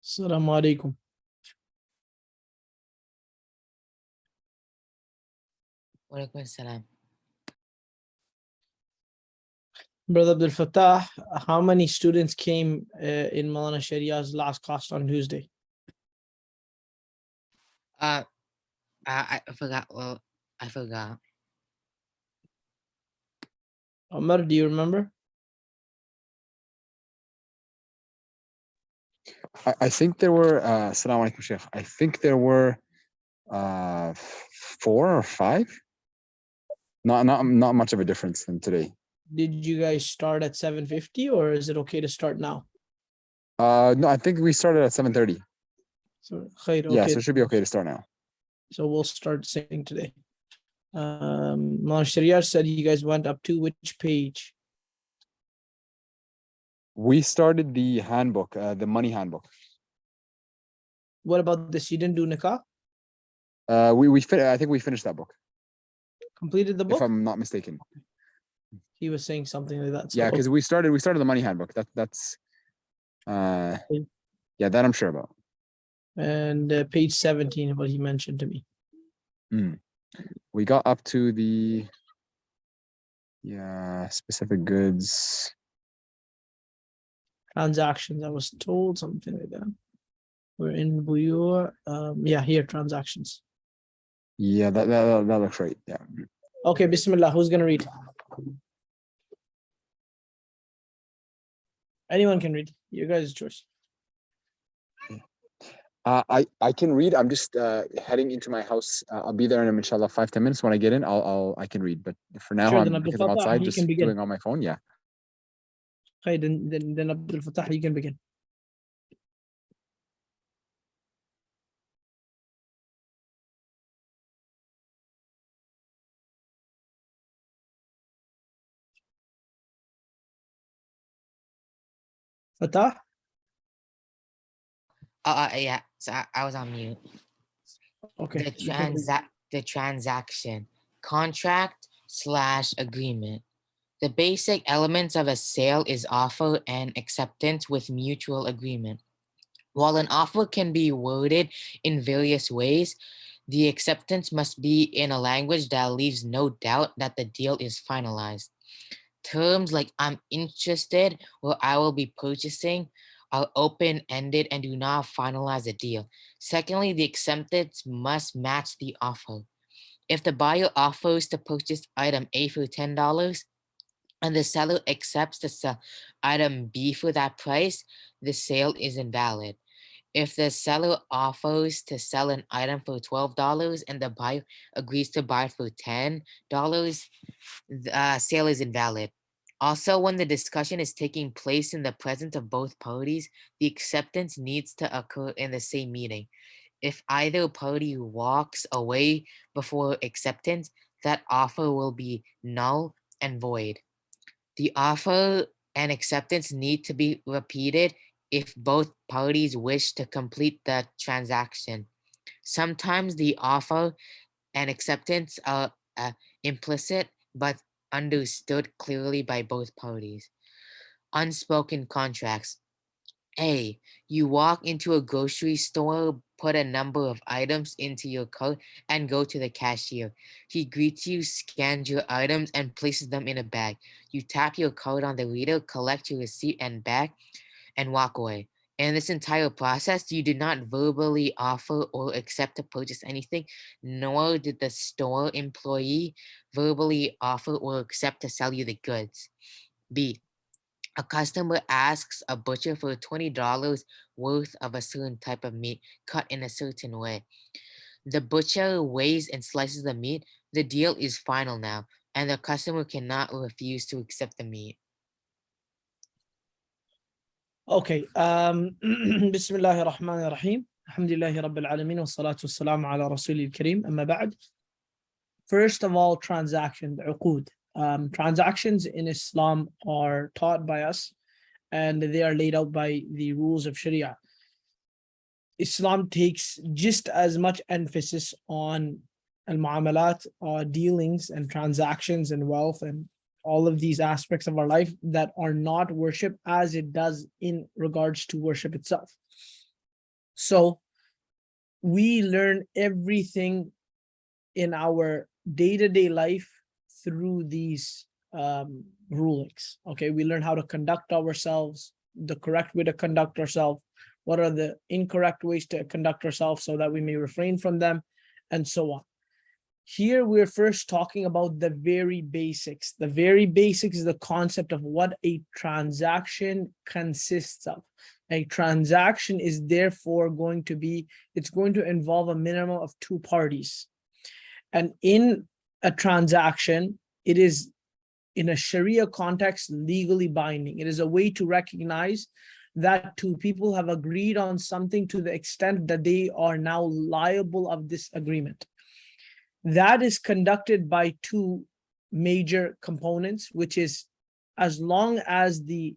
Assalamu alaikum. Walaikum assalam. Brother Abdul Fattah, how many students came in Maulana Sharia's last class on Tuesday? I forgot. Well, I forgot. Omar, do you remember? I think there were Assalamu alaikum, Sheikh. I think there were 4 or 5. Not much of a difference than today. Did you guys start at 7:50 or is it okay to start now? No, I think we started at 7:30. So, khair, Yeah, okay. so it should be okay to start now. So we'll start singing today. Maulana Sharia said you guys went up to which page? We started the handbook, the money handbook. What about this? You didn't do nikah? I think we finished that book, Completed the book? if I'm not mistaken. He was saying something like that. So, Yeah, because we started the money handbook. That's yeah, that I'm sure about. And page 17, what he mentioned to me. We got up to the specific goods. Transactions, I was told something like that. We're in Buyur. Yeah, here, transactions. Yeah, that looks right. Yeah. Okay, Bismillah. Who's gonna read? Anyone can read. You guys' choice. I can read. I'm just heading into my house. I'll be there in inshallah 5-10 minutes. When I get in, I can read. But for now, Sure, then because Abdul I'm Fattah, outside, he just can begin. doing on my phone. Yeah. Okay, then Abdul Fattah, you can begin. Fattah? Yeah. So I was on mute. Okay. The transaction, contract/agreement. The basic elements of a sale is offer and acceptance with mutual agreement. While an offer can be worded in various ways, the acceptance must be in a language that leaves no doubt that the deal is finalized. Terms like "I'm interested" or "I will be purchasing" are open-ended and do not finalize the deal. Secondly, the acceptance must match the offer. If the buyer offers to purchase item A for $10 and the seller accepts to sell item B for that price, the sale is invalid. If the seller offers to sell an item for $12 and the buyer agrees to buy it for $10, the sale is invalid. Also, when the discussion is taking place in the presence of both parties, the acceptance needs to occur in the same meeting. If either party walks away before acceptance, that offer will be null and void. The offer and acceptance need to be repeated if both parties wish to complete the transaction. Sometimes the offer and acceptance are implicit but understood clearly by both parties. Unspoken contracts. A. You walk into a grocery store, put a number of items into your cart, and go to the cashier. He greets you, scans your items, and places them in a bag. You tap your card on the reader, collect your receipt and bag, and walk away. In this entire process, you did not verbally offer or accept to purchase anything, nor did the store employee verbally offer or accept to sell you the goods. B. A customer asks a butcher for $20 worth of a certain type of meat cut in a certain way. The butcher weighs and slices the meat. The deal is final now, and the customer cannot refuse to accept the meat. Okay. Bismillahir Rahmanir Rahim. Alhamdulillahi Rabbil Alameen wa salatu wassalamu ala Rasulil Kareem. Amma ba'd. First of all, transaction, uqud. Transactions in Islam are taught by us and they are laid out by the rules of Sharia. Islam takes just as much emphasis on al-mu'amalat, dealings and transactions and wealth and all of these aspects of our life that are not worship as it does in regards to worship itself. So we learn everything in our day-to-day life through these rulings. Okay, we learn how to conduct ourselves, the correct way to conduct ourselves, what are the incorrect ways to conduct ourselves so that we may refrain from them, and so on. Here we're first talking about the very basics. The very basics is the concept of what a transaction consists of. A transaction is therefore going to be, it's going to involve a minimum of two parties. And in a transaction, it is, in a Sharia context, legally binding. It is a way to recognize that two people have agreed on something to the extent that they are now liable of this agreement. That is conducted by two major components, which is, as long as the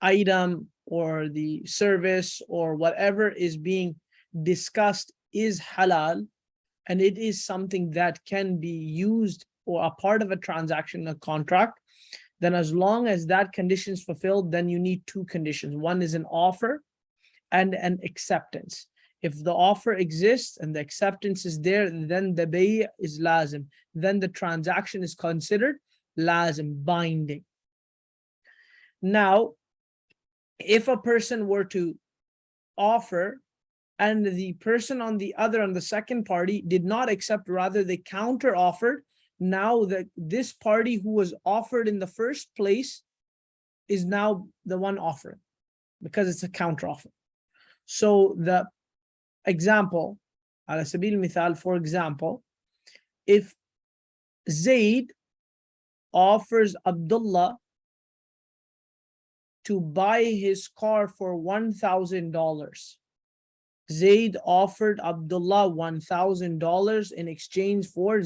item or the service or whatever is being discussed is halal, and it is something that can be used or a part of a transaction, a contract, then as long as that condition is fulfilled, then you need two conditions. One is an offer and an acceptance. If the offer exists and the acceptance is there, then the bay' is lazim. Then the transaction is considered lazim, binding. Now, if a person were to offer and the person on the second party did not accept, rather they counter offered, now that this party who was offered in the first place is now the one offering, because it's a counter offer. So the example, ala sabil mithal, for example, if Zaid offers Abdullah to buy his car for $1,000, Zaid offered Abdullah $1,000 in exchange for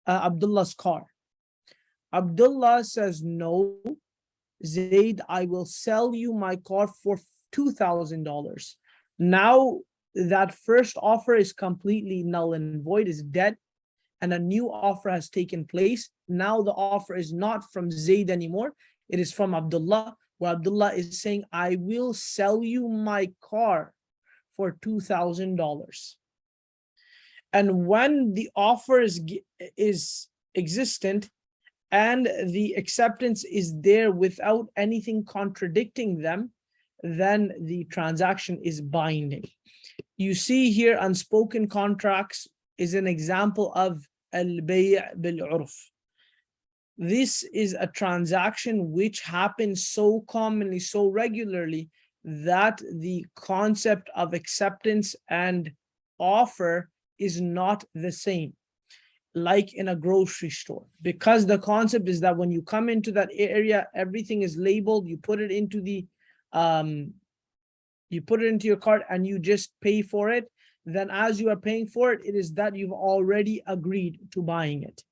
Abdullah's car. Abdullah says, no, Zaid, I will sell you my car for $2,000. Now that first offer is completely null and void, is dead, and a new offer has taken place. Now the offer is not from Zaid anymore, it is from Abdullah, where Abdullah is saying, I will sell you my car for $2,000. And when the offer is existent and the acceptance is there without anything contradicting them, then the transaction is binding. You see here, unspoken contracts is an example of al-bay' bil-urf. This is a transaction which happens so commonly, so regularly, that the concept of acceptance and offer is not the same, like in a grocery store, because the concept is that when you come into that area, everything is labeled, you put it into your cart and you just pay for it. Then as you are paying for it, it is that you've already agreed to buying it.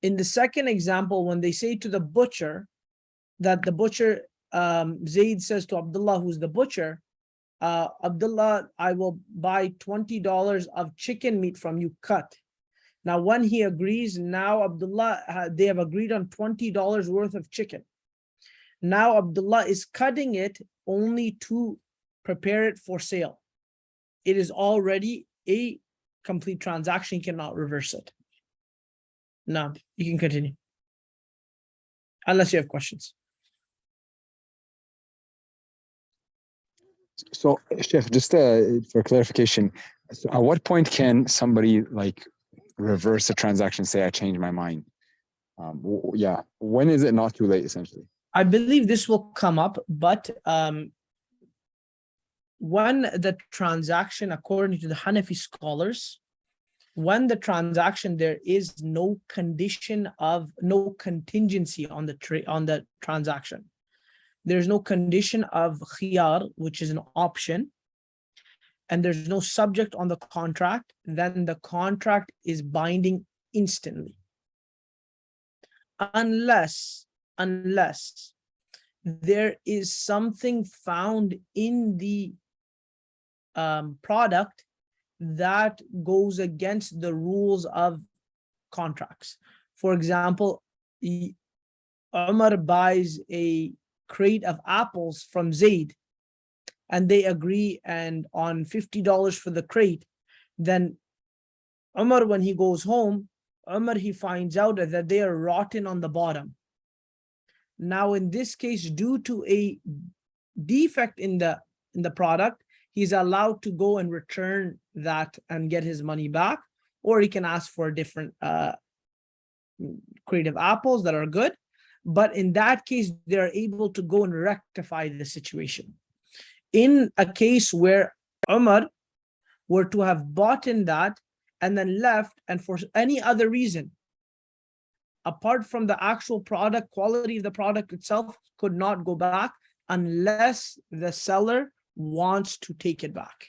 In the second example, when they say to the butcher, that the butcher, Zaid says to Abdullah, who's the butcher, Abdullah, I will buy $20 of chicken meat from you cut. Now, when he agrees, now Abdullah, they have agreed on $20 worth of chicken. Now Abdullah is cutting it only to prepare it for sale. It is already a complete transaction. You cannot reverse it. Now, you can continue. Unless you have questions. So, Sheikh, just for clarification, so at what point can somebody like reverse a transaction, say I changed my mind? Yeah, when is it not too late, essentially? I believe this will come up, but when the transaction, according to the Hanafi scholars, when the transaction, there is no condition of, no contingency on the transaction. There's no condition of khiyar, which is an option, and there's no subject on the contract, then the contract is binding instantly. Unless there is something found in the product that goes against the rules of contracts. For example, Umar buys a crate of apples from Zaid, and they agree and on $50 for the crate, then Umar, when he goes home, he finds out that they are rotten on the bottom. Now, in this case, due to a defect in the product, he's allowed to go and return that and get his money back, or he can ask for a different crate of apples that are good. But in that case, they're able to go and rectify the situation. In a case where Umar were to have bought in that and then left, and for any other reason, apart from the actual product, quality of the product itself could not go back unless the seller wants to take it back.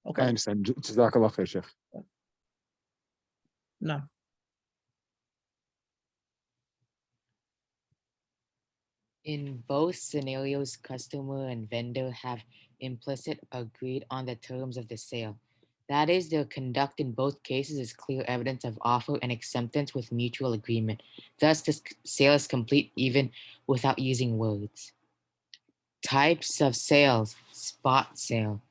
Okay. I understand. Jazakallah khair, Sheikh. No. In both scenarios, customer and vendor have implicit agreed on the terms of the sale. That is, their conduct in both cases is clear evidence of offer and acceptance with mutual agreement. Thus, the sale is complete even without using words. Types of sales. Spot sale.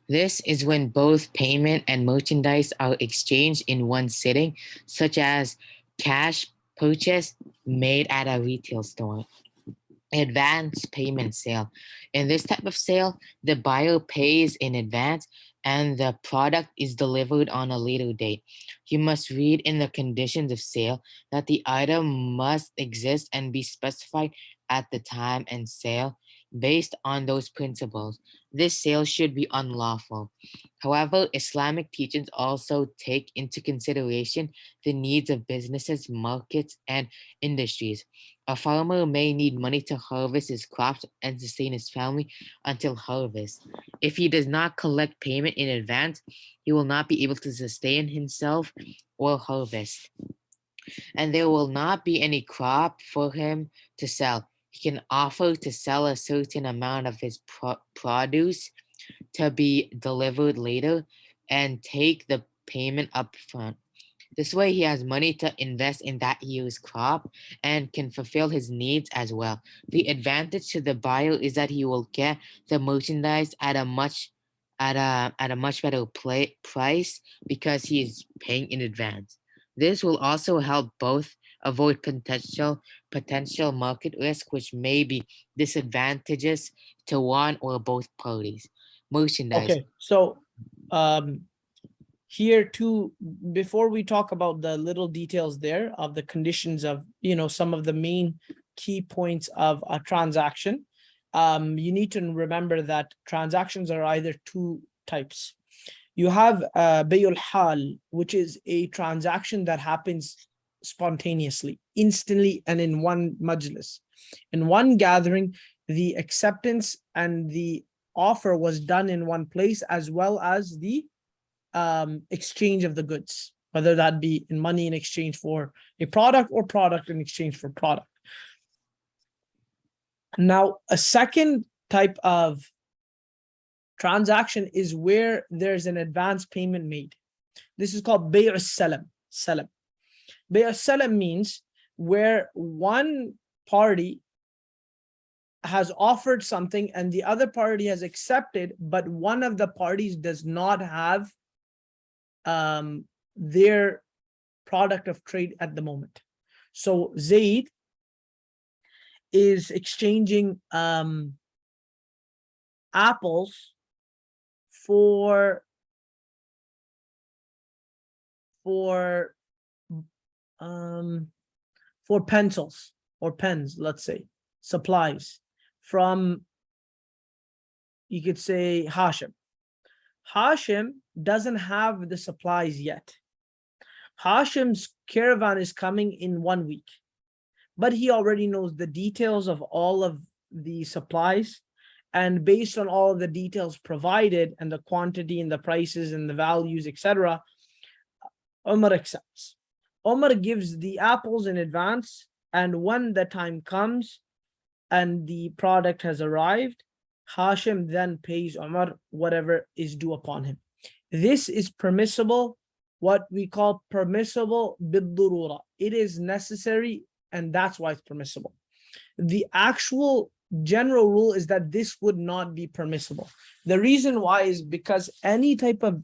This is when both payment and merchandise are exchanged in one sitting, such as cash purchase made at a retail store. Advance payment sale. In this type of sale, the buyer pays in advance and the product is delivered on a later date. You must read in the conditions of sale that the item must exist and be specified at the time and sale. Based on those principles, this sale should be unlawful. However, Islamic teachings also take into consideration the needs of businesses, markets, and industries. A farmer may need money to harvest his crops and sustain his family until harvest. If he does not collect payment in advance, he will not be able to sustain himself or harvest. And there will not be any crop for him to sell. He can offer to sell a certain amount of his produce to be delivered later and take the payment up front. This way, he has money to invest in that year's crop and can fulfill his needs as well. The advantage to the buyer is that he will get the merchandise at a much better price because he is paying in advance. This will also help both avoid potential market risk, which may be disadvantageous to one or both parties. Merchandise. Okay, so here too, before we talk about the little details there of the conditions of, some of the main key points of a transaction, you need to remember that transactions are either two types. You have bay'ul hal, which is a transaction that happens spontaneously, instantly, and in one majlis. In one gathering, the acceptance and the offer was done in one place, as well as the exchange of the goods, whether that be in money in exchange for a product or product in exchange for product. Now, a second type of transaction is where there's an advance payment made. This is called bay'u salam. Bay'u salam means where one party has offered something and the other party has accepted, but one of the parties does not have their product of trade at the moment. So Zaid is exchanging apples for pencils or pens, let's say, supplies from, you could say, Hashim. Hashim doesn't have the supplies yet. Hashim's caravan is coming in 1 week, but he already knows the details of all of the supplies. And based on all of the details provided and the quantity and the prices and the values, etc., Umar accepts. Umar gives the apples in advance, and when the time comes and the product has arrived, Hashim then pays Umar whatever is due upon him. This is permissible what we call permissible bid-durura. It is necessary, and that's why it's permissible. The actual general rule is that this would not be permissible. The reason why is because any type of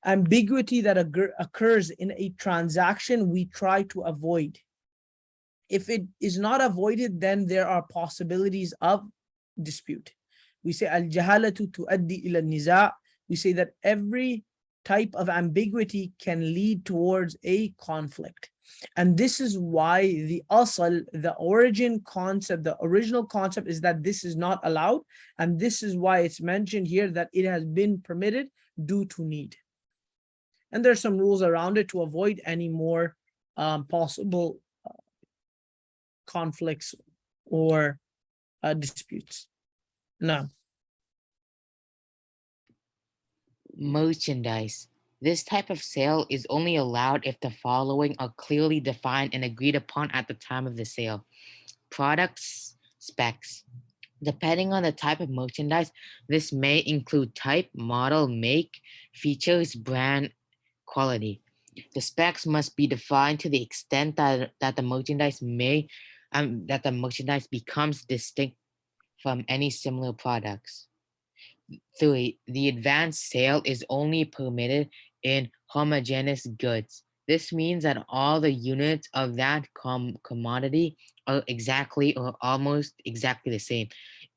ambiguity that occurs in a transaction, we try to avoid. If it is not avoided, then there are possibilities of dispute. We say al-jahalatu tuaddi ila niza. We say that every type of ambiguity can lead towards a conflict. And this is why the asal, the origin concept, the original concept is that this is not allowed. And this is why it's mentioned here that it has been permitted due to need. And there's some rules around it to avoid any more possible conflicts or disputes. Now, Merchandise. This type of sale is only allowed if the following are clearly defined and agreed upon at the time of the sale. Products specs. Depending on the type of merchandise, this may include type, model, make, features, brand, quality. The specs must be defined to the extent that the merchandise becomes distinct from any similar products. 3. The advanced sale is only permitted in homogeneous goods. This means that all the units of that commodity are exactly or almost exactly the same.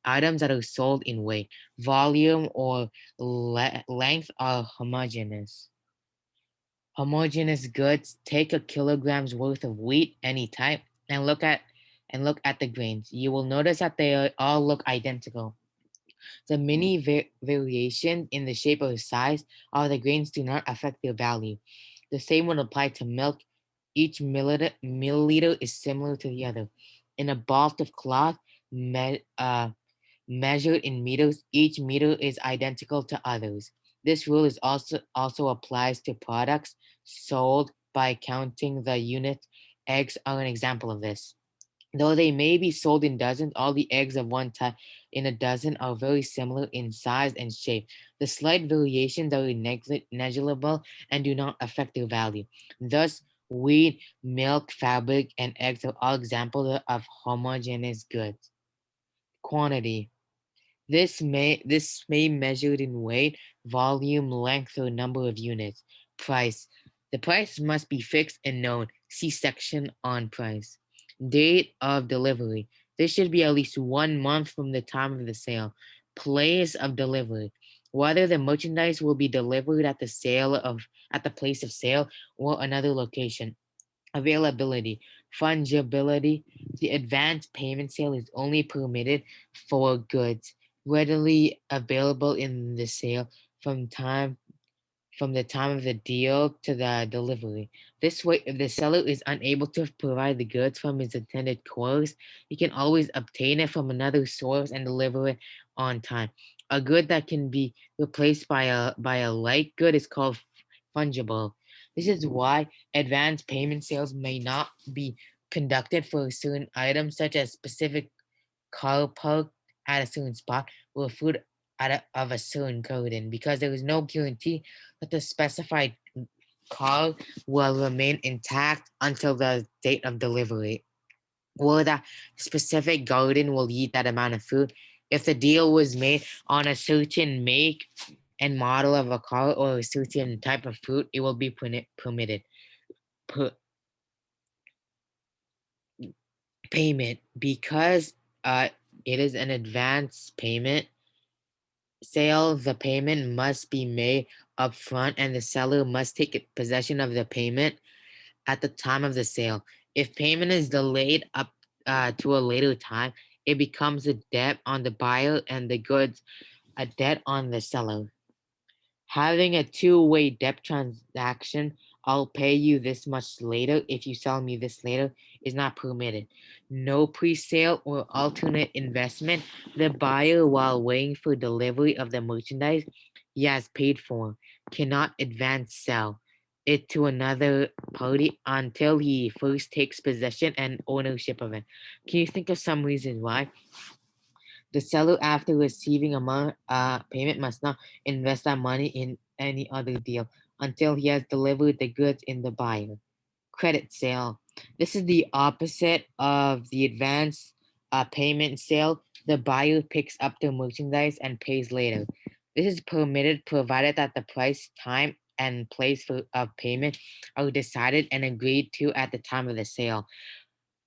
Items that are sold in weight, volume, or length are homogeneous. Homogeneous goods, take a kilogram's worth of wheat, any type, and look at the grains. You will notice that they all look identical. The many variations in the shape or size of the grains do not affect their value. The same would apply to milk. Each milliliter is similar to the other. In a bault of cloth measured in meters, each meter is identical to others. This rule is also applies to products sold by counting the units. Eggs are an example of this. Though they may be sold in dozens, all the eggs of one type in a dozen are very similar in size and shape. The slight variations are negligible and do not affect their value. Thus, wheat, milk, fabric, and eggs are all examples of homogeneous goods. Quantity. This may measured in weight, volume, length, or number of units. Price. The price must be fixed and known. See section on price. Date of delivery. This should be at least 1 month from the time of the sale. Place of delivery. Whether the merchandise will be delivered at the place of sale or another location. Availability. Fungibility. The advance payment sale is only permitted for goods readily available in the sale from the time of the deal to the delivery. This way, if the seller is unable to provide the goods from his intended quarters, he can always obtain it from another source and deliver it on time. A good that can be replaced by a like good is called fungible. This is why advance payment sales may not be conducted for certain items, such as specific car park at a certain spot or food of a certain garden, because there is no guarantee that the specified car will remain intact until the date of delivery, or the specific garden will eat that amount of food. If the deal was made on a certain make and model of a car or a certain type of fruit, it will be permitted. Payment, because it is an advance payment sale, the payment must be made upfront and the seller must take possession of the payment at the time of the sale. If payment is delayed up to a later time, it becomes a debt on the buyer and the goods a debt on the seller. Having a two-way debt transaction, I'll pay you this much later if you sell me this later, is not permitted. No pre-sale or alternate investment. The buyer, while waiting for delivery of the merchandise he has paid for, cannot advance sell it to another party until he first takes possession and ownership of it. Can you think of some reasons why? The seller, after receiving a payment, must not invest that money in any other deal. until he has delivered the goods in the buyer. Credit sale. This is the opposite of the advance payment sale. The buyer picks up the merchandise and pays later. This is permitted provided that the price, time, and place of payment are decided and agreed to at the time of the sale.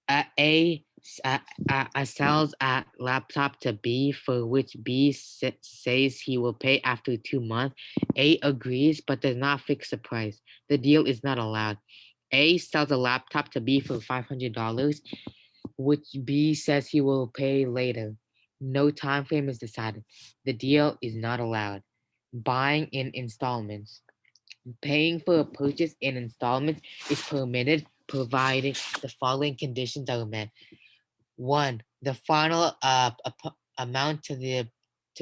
A sells a laptop to B, for which B says he will pay after 2 months. A agrees but does not fix the price. The deal is not allowed. A sells a laptop to B for $500, which B says he will pay later. No time frame is decided. The deal is not allowed. Buying in installments. Paying for a purchase in installments is permitted, provided the following conditions are met. 1. The final amount to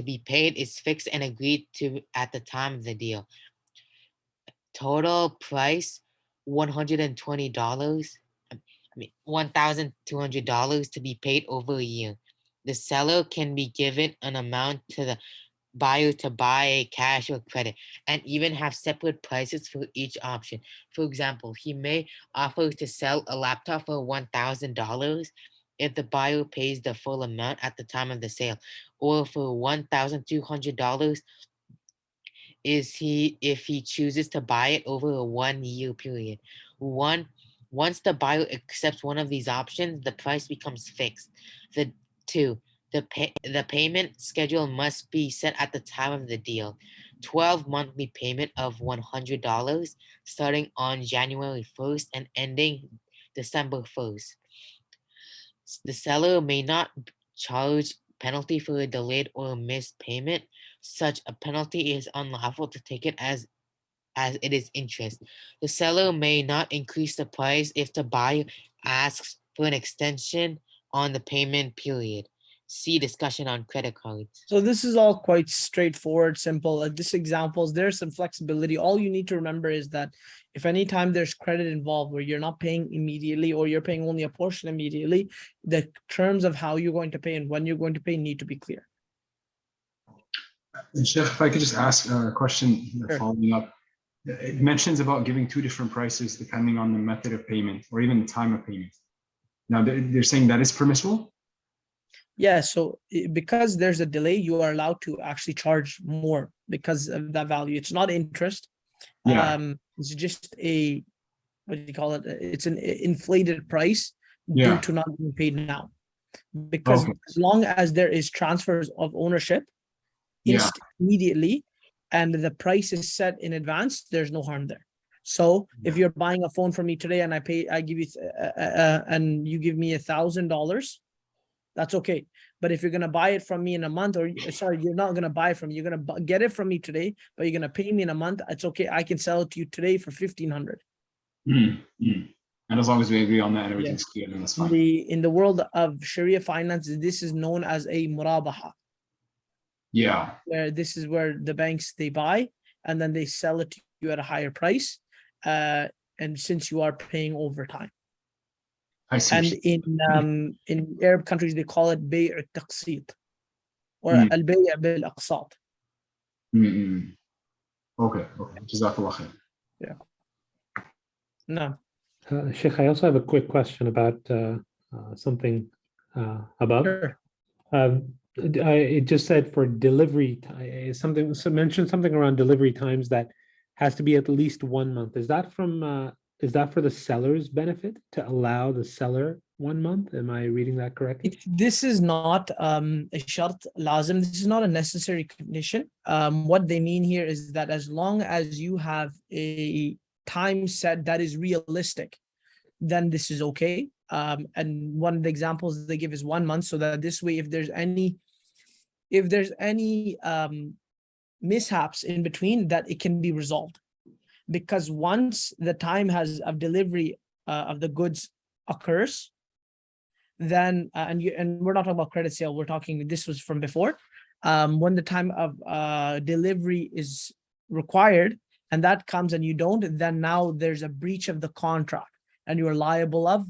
be paid is fixed and agreed to at the time of the deal. Total price $120. $1,200 to be paid over a year. The seller can be given an amount to the buyer to buy cash or credit, and even have separate prices for each option. For example, he may offer to sell a laptop for $1,000 if the buyer pays the full amount at the time of the sale, or for $1,200 if he chooses to buy it over a 1-year period. Once the buyer accepts one of these options, the price becomes fixed. The payment schedule must be set at the time of the deal. 12 monthly payment of $100 starting on January 1st and ending December 1st. The seller may not charge penalty for a delayed or missed payment. Such a penalty is unlawful to take it as it is interest. The seller may not increase the price if the buyer asks for an extension on the payment period. See discussion on credit cards. So this is all quite straightforward, simple. This examples, there's some flexibility. All you need to remember is that if anytime there's credit involved where you're not paying immediately or you're paying only a portion immediately, the terms of how you're going to pay and when you're going to pay need to be clear. And Sheikh, if I could just ask a question Sure. following up. It mentions about giving 2 different prices depending on the method of payment or even the time of payment. Now they're saying that is permissible? Yeah, so because there's a delay, you are allowed to actually charge more because of that value. It's not interest. Yeah. It's just a, what do you call it? It's an inflated price Yeah. due to not being paid now. Because Okay. as long as there is transfers of ownership Yeah. immediately and the price is set in advance, there's no harm there. So if you're buying a phone from me today and I give you and you give me $1,000, that's okay. But if you're going to buy it from me in a month, or sorry, you're not going to buy it from me, you're going to get it from me today, but you're going to pay me in a month, it's okay. I can sell it to you today for $1,500. And as long as we agree on that and everything's clear, then that's fine. In the world of Sharia finance, this is known as a murabaha. Yeah. Where this is where the banks, they buy and then they sell it to you at a higher price. And since you are paying over time. I see. And in Arab countries, they call it bay' al-taqsit or al-bay' bil-aqsat. Okay. Jazakallah khair. Yeah. No. Sheikh, I also have a quick question about something above. Sure. It just said for delivery, mentioned something around delivery times that has to be at least 1 month. Is that for the seller's benefit to allow the seller 1 month? Am I reading that correctly? This is not a shart lazim. This is not a necessary condition. What they mean here is that as long as you have a time set that is realistic, then this is okay. And one of the examples they give is 1 month, so that this way, if there's any mishaps in between, that it can be resolved. Because once the time of delivery of the goods occurs, then and we're not talking about credit sale, we're talking, this was from before, when the time of delivery is required and that comes and you don't, then now there's a breach of the contract and you are liable of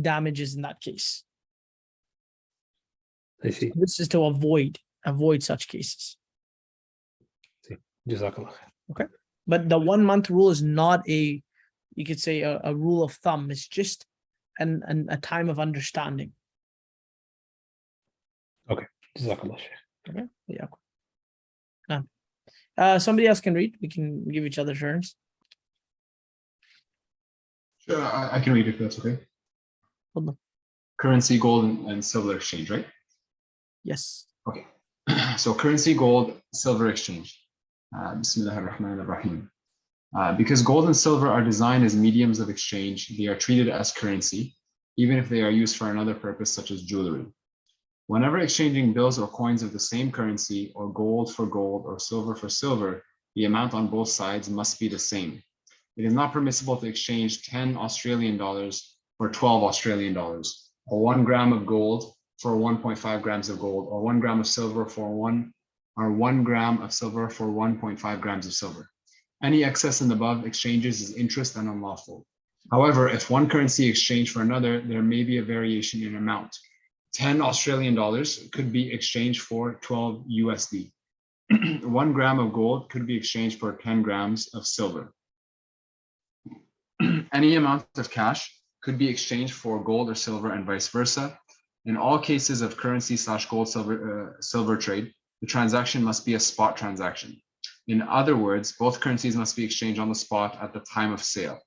damages in that case. I see. This is to avoid such cases. Jazakallah. Okay, but the 1 month rule is not a, you could say a rule of thumb. It's just a time of understanding. Jazakallah khair. Okay, yeah. Somebody else can read. We can give each other turns. Sure, I can read if that's okay. Hold on. Currency, gold, and silver exchange, right? Yes. Okay. So currency, gold, silver exchange. Bismillah ar-Rahman ar-Rahim. Because gold and silver are designed as mediums of exchange, they are treated as currency, even if they are used for another purpose, such as jewelry. Whenever exchanging bills or coins of the same currency, or gold for gold or silver for silver, the amount on both sides must be the same. It is not permissible to exchange 10 Australian dollars for 12 Australian dollars, or 1 gram of gold for 1.5 grams of gold, or 1 gram of silver for 1 gram of silver for 1.5 grams of silver. Any excess in the above exchanges is interest and unlawful. However, if one currency exchanged for another, there may be a variation in amount. 10 Australian dollars could be exchanged for 12 USD. 1 gram of gold could be exchanged for 10 grams of silver. Any amount of cash could be exchanged for gold or silver and vice versa. In all cases of currency / gold silver trade, the transaction must be a spot transaction. In other words, both currencies must be exchanged on the spot at the time of sale,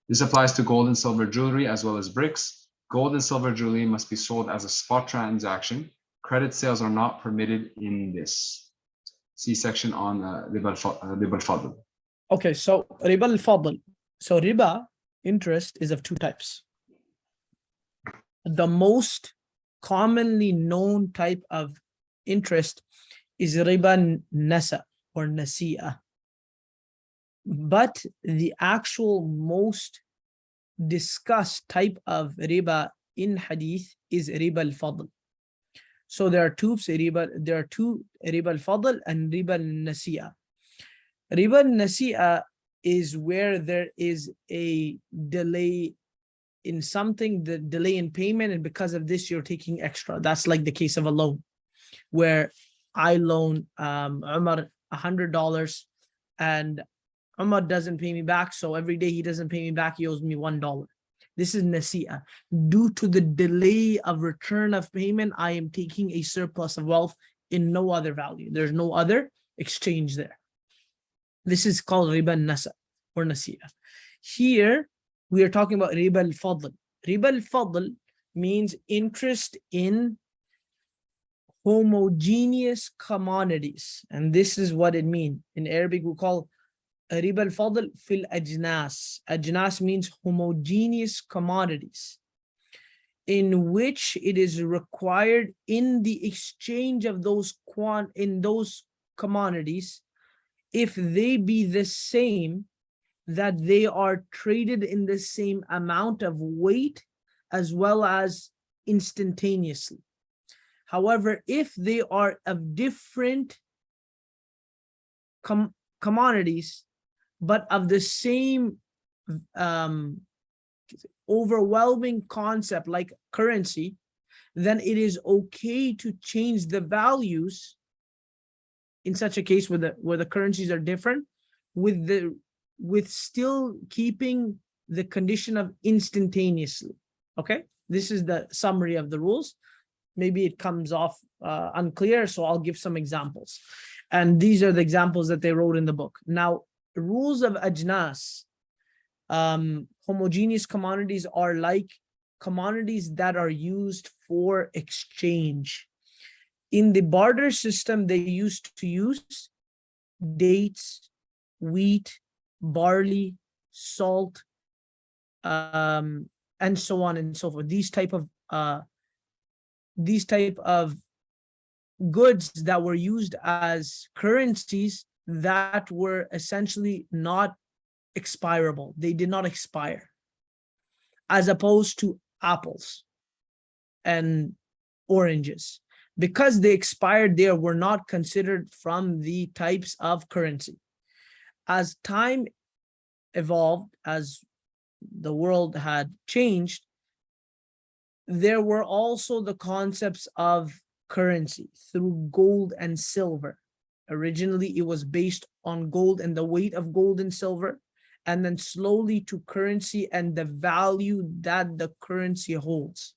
This applies to gold and silver jewelry as well as bricks. Gold and silver jewelry must be sold as a spot transaction. Credit sales are not permitted in this. See section on riba al-fadl. Okay, so riba al-fadl. So riba, interest, is of two types. The most commonly known type of interest is riba nasa or nasi'a. But the actual most discussed type of riba in hadith is riba al-fadl. So there are two riba al-fadl and riba al-nasi'a. Riba al-nasi'a is where there is a delay in something, the delay in payment, and because of this you're taking extra. That's like the case of a loan, where I loan Umar $100 and Umar doesn't pay me back, so every day he doesn't pay me back, he owes me $1. This is nasi'a. Due to the delay of return of payment, I am taking a surplus of wealth in no other value. There's no other exchange there. This is called riba nasa or nasi'a. Here we are talking about riba al-fadl. Riba al-fadl means interest in homogeneous commodities, and this is what it means. In Arabic we call riba al-fadl fil ajnas. Ajnas means homogeneous commodities, in which it is required in the exchange of those commodities, if they be the same, that they are traded in the same amount of weight as well as instantaneously. However, if they are of different commodities, but of the same overwhelming concept like currency, then it is okay to change the values in such a case where the currencies are different, with still keeping the condition of instantaneously. Okay, this is the summary of the rules. Maybe it comes off unclear, so I'll give some examples. And these are the examples that they wrote in the book. Now, rules of ajnas, homogeneous commodities, are like commodities that are used for exchange. In the barter system, they used to use dates, wheat, barley, salt, and so on and so forth. These type of goods that were used as currencies that were essentially not expirable. They did not expire, as opposed to apples and oranges. Because they expired, they were not considered from the types of currency. As time evolved, as the world had changed, there were also the concepts of currency through gold and silver. Originally, it was based on gold and the weight of gold and silver, and then slowly to currency and the value that the currency holds.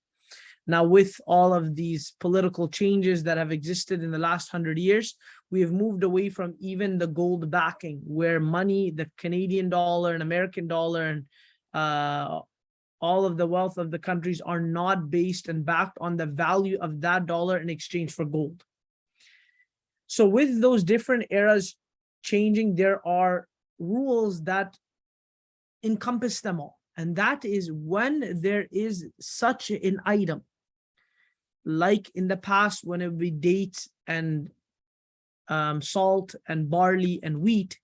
Now, with all of these political changes that have existed in the last 100 years, we have moved away from even the gold backing, where money, the Canadian dollar and American dollar, and all of the wealth of the countries are not based and backed on the value of that dollar in exchange for gold. So with those different eras changing, there are rules that encompass them all. And that is when there is such an item, like in the past when it would be dates and salt and barley and wheat,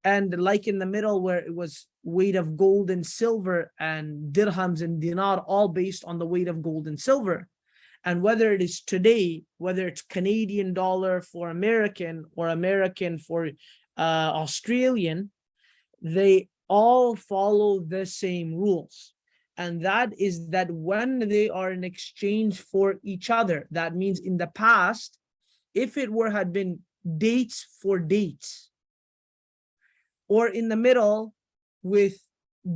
and like in the middle where it was weight of gold and silver and dirhams and dinar, all based on the weight of gold and silver. And whether it is today, whether it's Canadian dollar for American or American for Australian, they all follow the same rules. And that is that when they are in exchange for each other, that means in the past, if it had been dates for dates, or in the middle with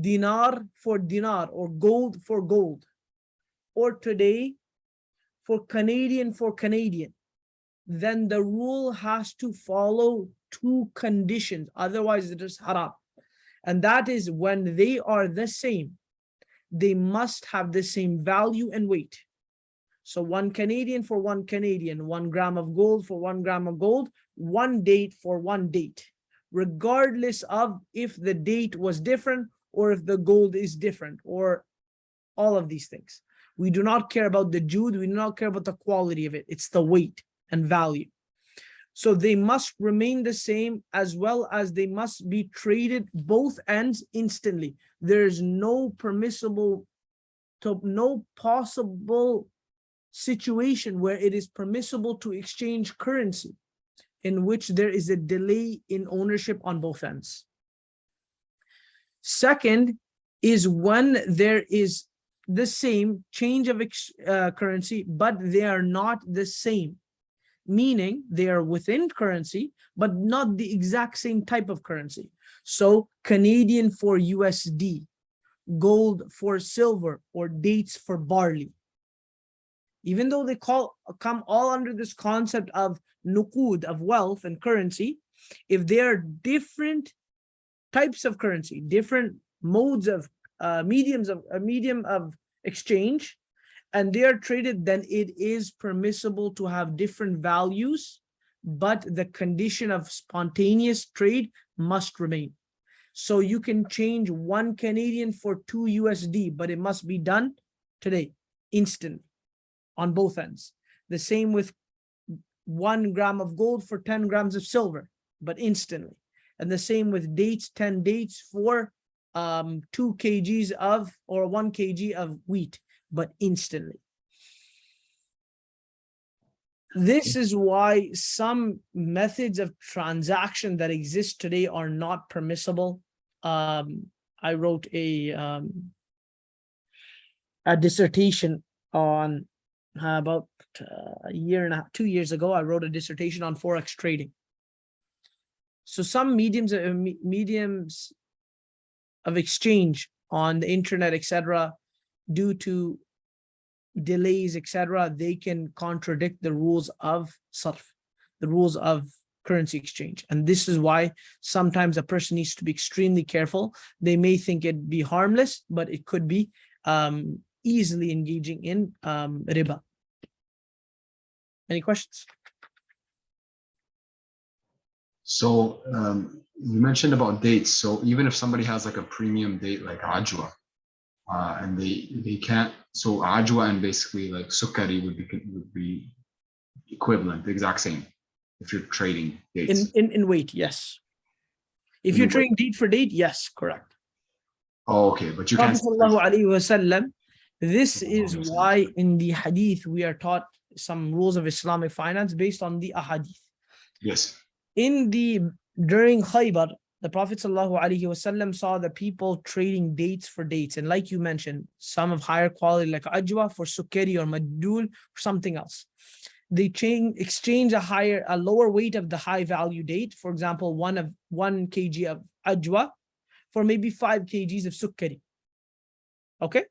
dinar for dinar or gold for gold, or today for Canadian, then the rule has to follow two conditions, otherwise it is haram. And that is when they are the same, they must have the same value and weight. So 1 Canadian for 1 Canadian, 1 gram of gold for 1 gram of gold, 1 date for 1 date, regardless of if the date was different or if the gold is different or all of these things. We do not care about the jud, we do not care about the quality of it. It's the weight and value. So they must remain the same, as well as they must be traded both ends instantly. There is no possible situation where it is permissible to exchange currency in which there is a delay in ownership on both ends. Second is when there is the same change of currency, but they are not the same. Meaning they are within currency, but not the exact same type of currency. So Canadian for USD, gold for silver, or dates for barley. Even though they come all under this concept of nuqud, of wealth and currency, if they are different types of currency, different modes of medium of exchange, and they are traded, then it is permissible to have different values, but the condition of spontaneous trade must remain. So you can change 1 Canadian for 2 USD, but it must be done today, instantly, on both ends. The same with 1 gram of gold for 10 grams of silver, but instantly. And the same with dates, 10 dates for 2 kgs of, or 1 kg of wheat, but instantly. This is why some methods of transaction that exist today are not permissible. I wrote a dissertation on about a year and a half, 2 years ago. I wrote a dissertation on Forex trading. So some mediums of exchange on the internet, etc., due to delays, etc., they can contradict the rules of sarf, the rules of currency exchange. And this is why sometimes a person needs to be extremely careful. They may think it'd be harmless, but it could be easily engaging in riba. Any questions? So you mentioned about dates. So even if somebody has like a premium date like ajwa, and they can't, so ajwa and basically like sukkari would be equivalent, the exact same, if you're trading dates. In weight, yes. If you're trading date for date, yes, correct. Oh, okay, but you can't. This is why in the hadith we are taught some rules of Islamic finance based on the ahadith. Yes. During Khaybar, the Prophet ﷺ saw the people trading dates for dates. And like you mentioned, some of higher quality like ajwa for sukkari or madul or something else. they exchange a lower weight of the high value date, for example, 1 kg of ajwa for maybe 5 kgs of sukkari. Okay.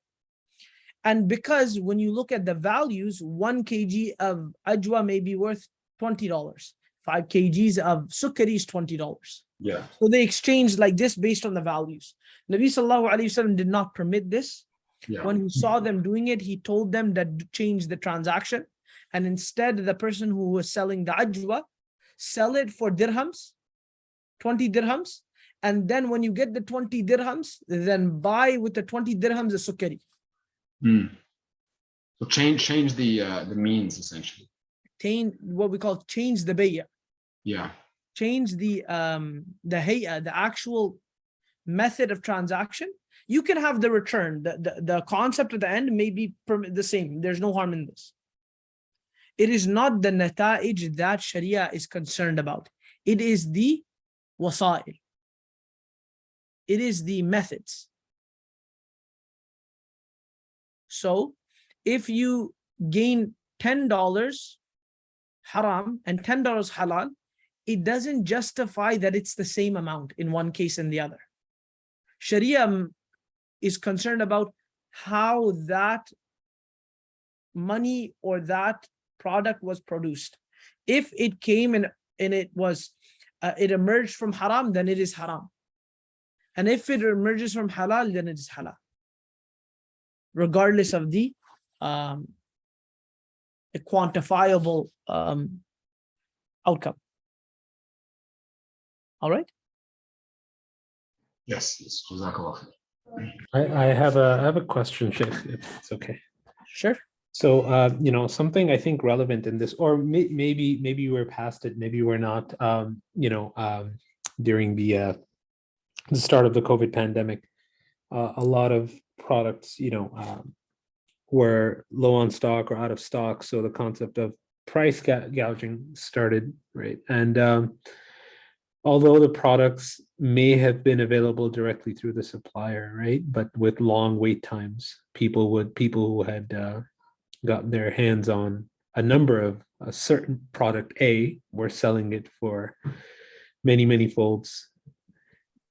And because when you look at the values, 1 kg of ajwa may be worth $20. 5 kgs of sukkari is $20. Yeah. So they exchanged like this based on the values. Nabi sallallahu alaihi wasallam did not permit this. Yeah. When he saw them doing it, he told them that change the transaction. And instead, the person who was selling the ajwa, sell it for dirhams, 20 dirhams. And then when you get the 20 dirhams, then buy with the 20 dirhams the sukkari. So change the means essentially. What we call change the bay'ah. Yeah. Change the hay'ah, the actual method of transaction. You can have the return. The concept at the end may be the same. There's no harm in this. It is not the nata'ij that Sharia is concerned about. It is the wasa'il. It is the methods. So if you gain $10 haram and $10 halal, it doesn't justify that it's the same amount in one case and the other. Sharia is concerned about how that money or that product was produced. If it came and it was it emerged from haram, then it is haram. And if it emerges from halal, then it is halal, regardless of the quantifiable outcome. All right. Yes. Jazakallah. I have a question, Sheikh, if it's okay. Sure. So, something I think relevant in this, or maybe we're past it, maybe we're not, during the start of the COVID pandemic, a lot of products, were low on stock or out of stock. So the concept of price gouging started, right? And although the products may have been available directly through the supplier, right, but with long wait times, people who had gotten their hands on a number of a certain product A were selling it for many folds.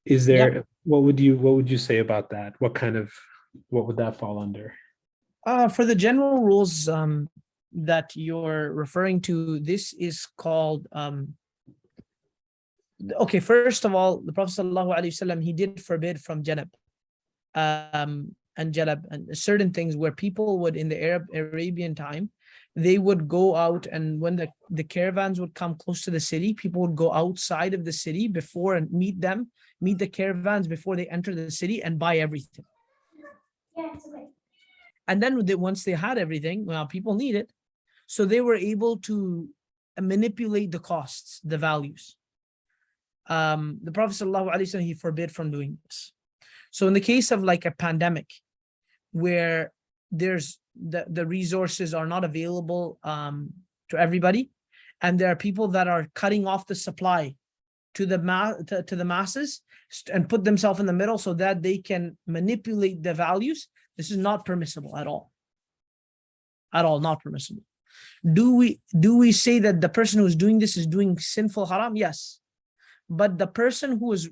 Is there, Yep. what would you say about that? What would that fall under? For the general rules that you're referring to, this is called okay, first of all, the Prophet ﷺ, he did forbid from janab and jalab and certain things where people would, in the Arabian time, they would go out, and when the caravans would come close to the city, people would go outside of the city before and meet the caravans before they enter the city and buy everything. And then once they had everything, well, people need it. So they were able to manipulate the costs, the values. The Prophet ﷺ, he forbid from doing this. So in the case of like a pandemic, where there's the resources are not available to everybody, and there are people that are cutting off the supply to the masses and put themselves in the middle so that they can manipulate the values, this is not permissible at all. At all, not permissible. Do we say that the person who's doing this is doing sinful haram? Yes. But the person who is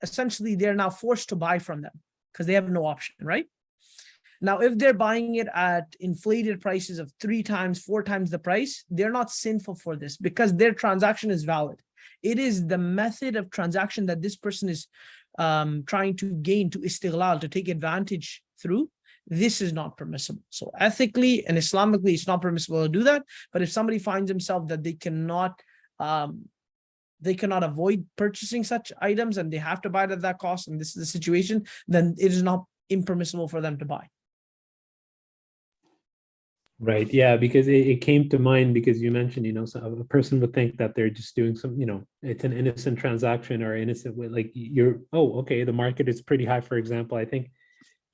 essentially, they're now forced to buy from them because they have no option, right? Now, if they're buying it at inflated prices of 3 times, 4 times the price, they're not sinful for this because their transaction is valid. It is the method of transaction that this person is trying to gain, to istighlal, to take advantage through. This is not permissible. So ethically and Islamically, it's not permissible to do that. But if somebody finds himself that they cannot avoid purchasing such items and they have to buy it at that cost, and this is the situation, then it is not impermissible for them to buy. Right. Yeah, because it came to mind because you mentioned, so a person would think that they're just doing some, it's an innocent transaction or innocent way. Like okay, the market is pretty high, for example. I think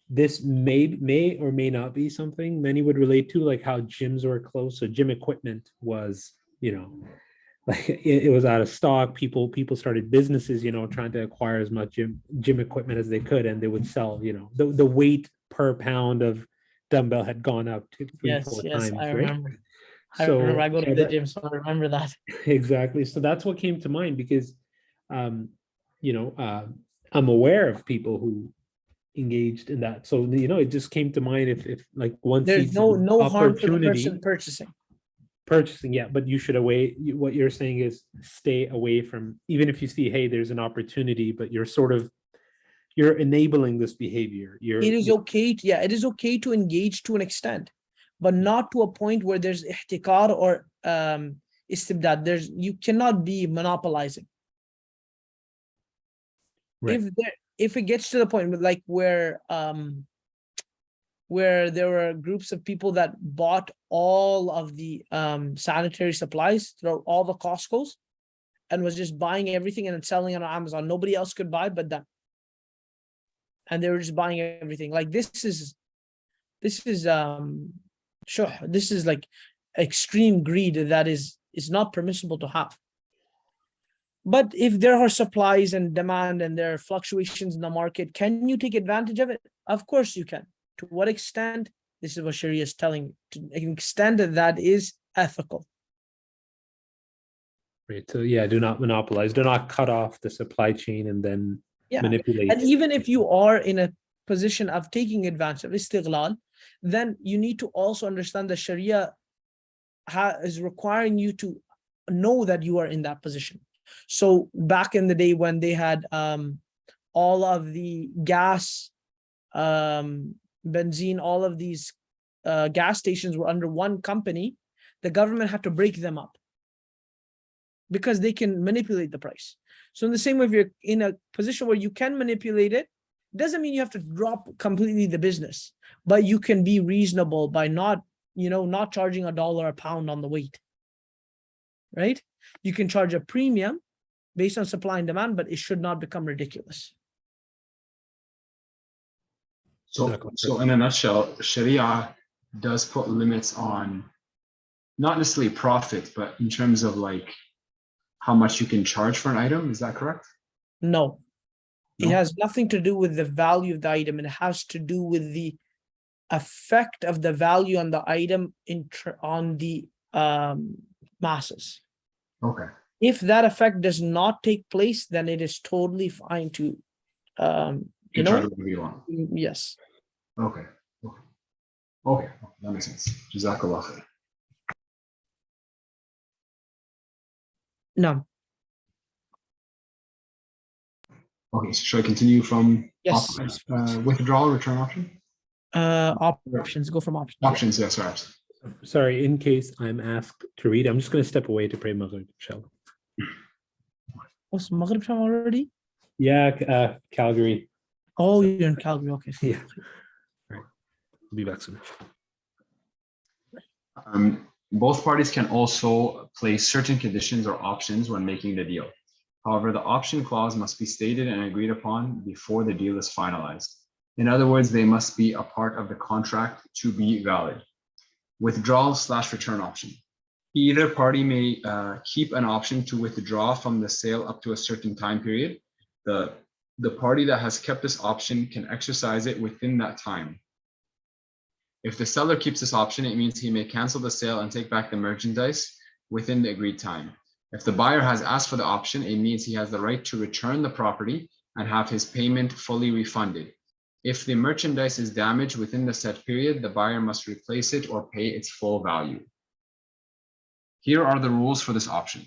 this may or may not be something many would relate to, like how gyms were closed. So gym equipment was, like it was out of stock. People started businesses, trying to acquire as much gym equipment as they could, and they would sell, the weight per pound of dumbbell had gone up to 3-4 times, I right? remember. I remember I go to the that- gym, so I remember that. exactly. So that's what came to mind because, you know, I'm aware of people who engaged in that. So, you know, it just came to mind if like one There's sees no an harm for the opportunity person purchasing. purchasing, yeah, but you should what you're saying is stay away from, even if you see, hey, there's an opportunity, but you're enabling this behavior. It is okay it is okay to engage to an extent, but not to a point where there's ihtikar or istibdad. You cannot be monopolizing. Right. If it gets to the point with like where there were groups of people that bought all of the sanitary supplies through all the Costco's and was just buying everything and then selling it on Amazon. Nobody else could buy but them. And they were just buying everything. Like this is sure, this is like extreme greed that is not permissible to have. But if there are supplies and demand and there are fluctuations in the market, can you take advantage of it? Of course you can. To what extent? This is what Sharia is telling you. To an extent that is ethical. Right. So yeah, do not monopolize. Do not cut off the supply chain and then manipulate. And even if you are in a position of taking advantage of istighlal, then you need to also understand that Sharia is requiring you to know that you are in that position. So back in the day when they had all of the gas, benzene, all of these gas stations were under one company, the government had to break them up because they can manipulate the price. So in the same way, if you're in a position where you can manipulate it, doesn't mean you have to drop completely the business, but you can be reasonable by not charging $1 a pound on the weight, right? You can charge a premium based on supply and demand, but it should not become ridiculous. So in a nutshell, Sharia does put limits on not necessarily profit, but in terms of like how much you can charge for an item. Is that correct? No. It has nothing to do with the value of the item. It has to do with the effect of the value on the item on the masses. Okay. If that effect does not take place, then it is totally fine to, You charge whatever you want. yes. Okay. Okay. That makes sense. Jazakallah khair. No. Okay, so should I continue from Yes. withdrawal, return option? Options. Go from options. Options, yes, right. Sorry, in case I'm asked to read, I'm just going to step away to pray Maghrib, inshallah. What's Maghrib time already? Yeah, Calgary. Oh, you're in Calgary. Okay. Yeah. All right. I'll be back soon. Both parties can also place certain conditions or options when making the deal. However, the option clause must be stated and agreed upon before the deal is finalized. In other words, they must be a part of the contract to be valid. Withdrawal/return option. Either party may keep an option to withdraw from the sale up to a certain time period. The party that has kept this option can exercise it within that time. If the seller keeps this option, it means he may cancel the sale and take back the merchandise within the agreed time. If the buyer has asked for the option, it means he has the right to return the property and have his payment fully refunded. If the merchandise is damaged within the set period, the buyer must replace it or pay its full value. Here are the rules for this option.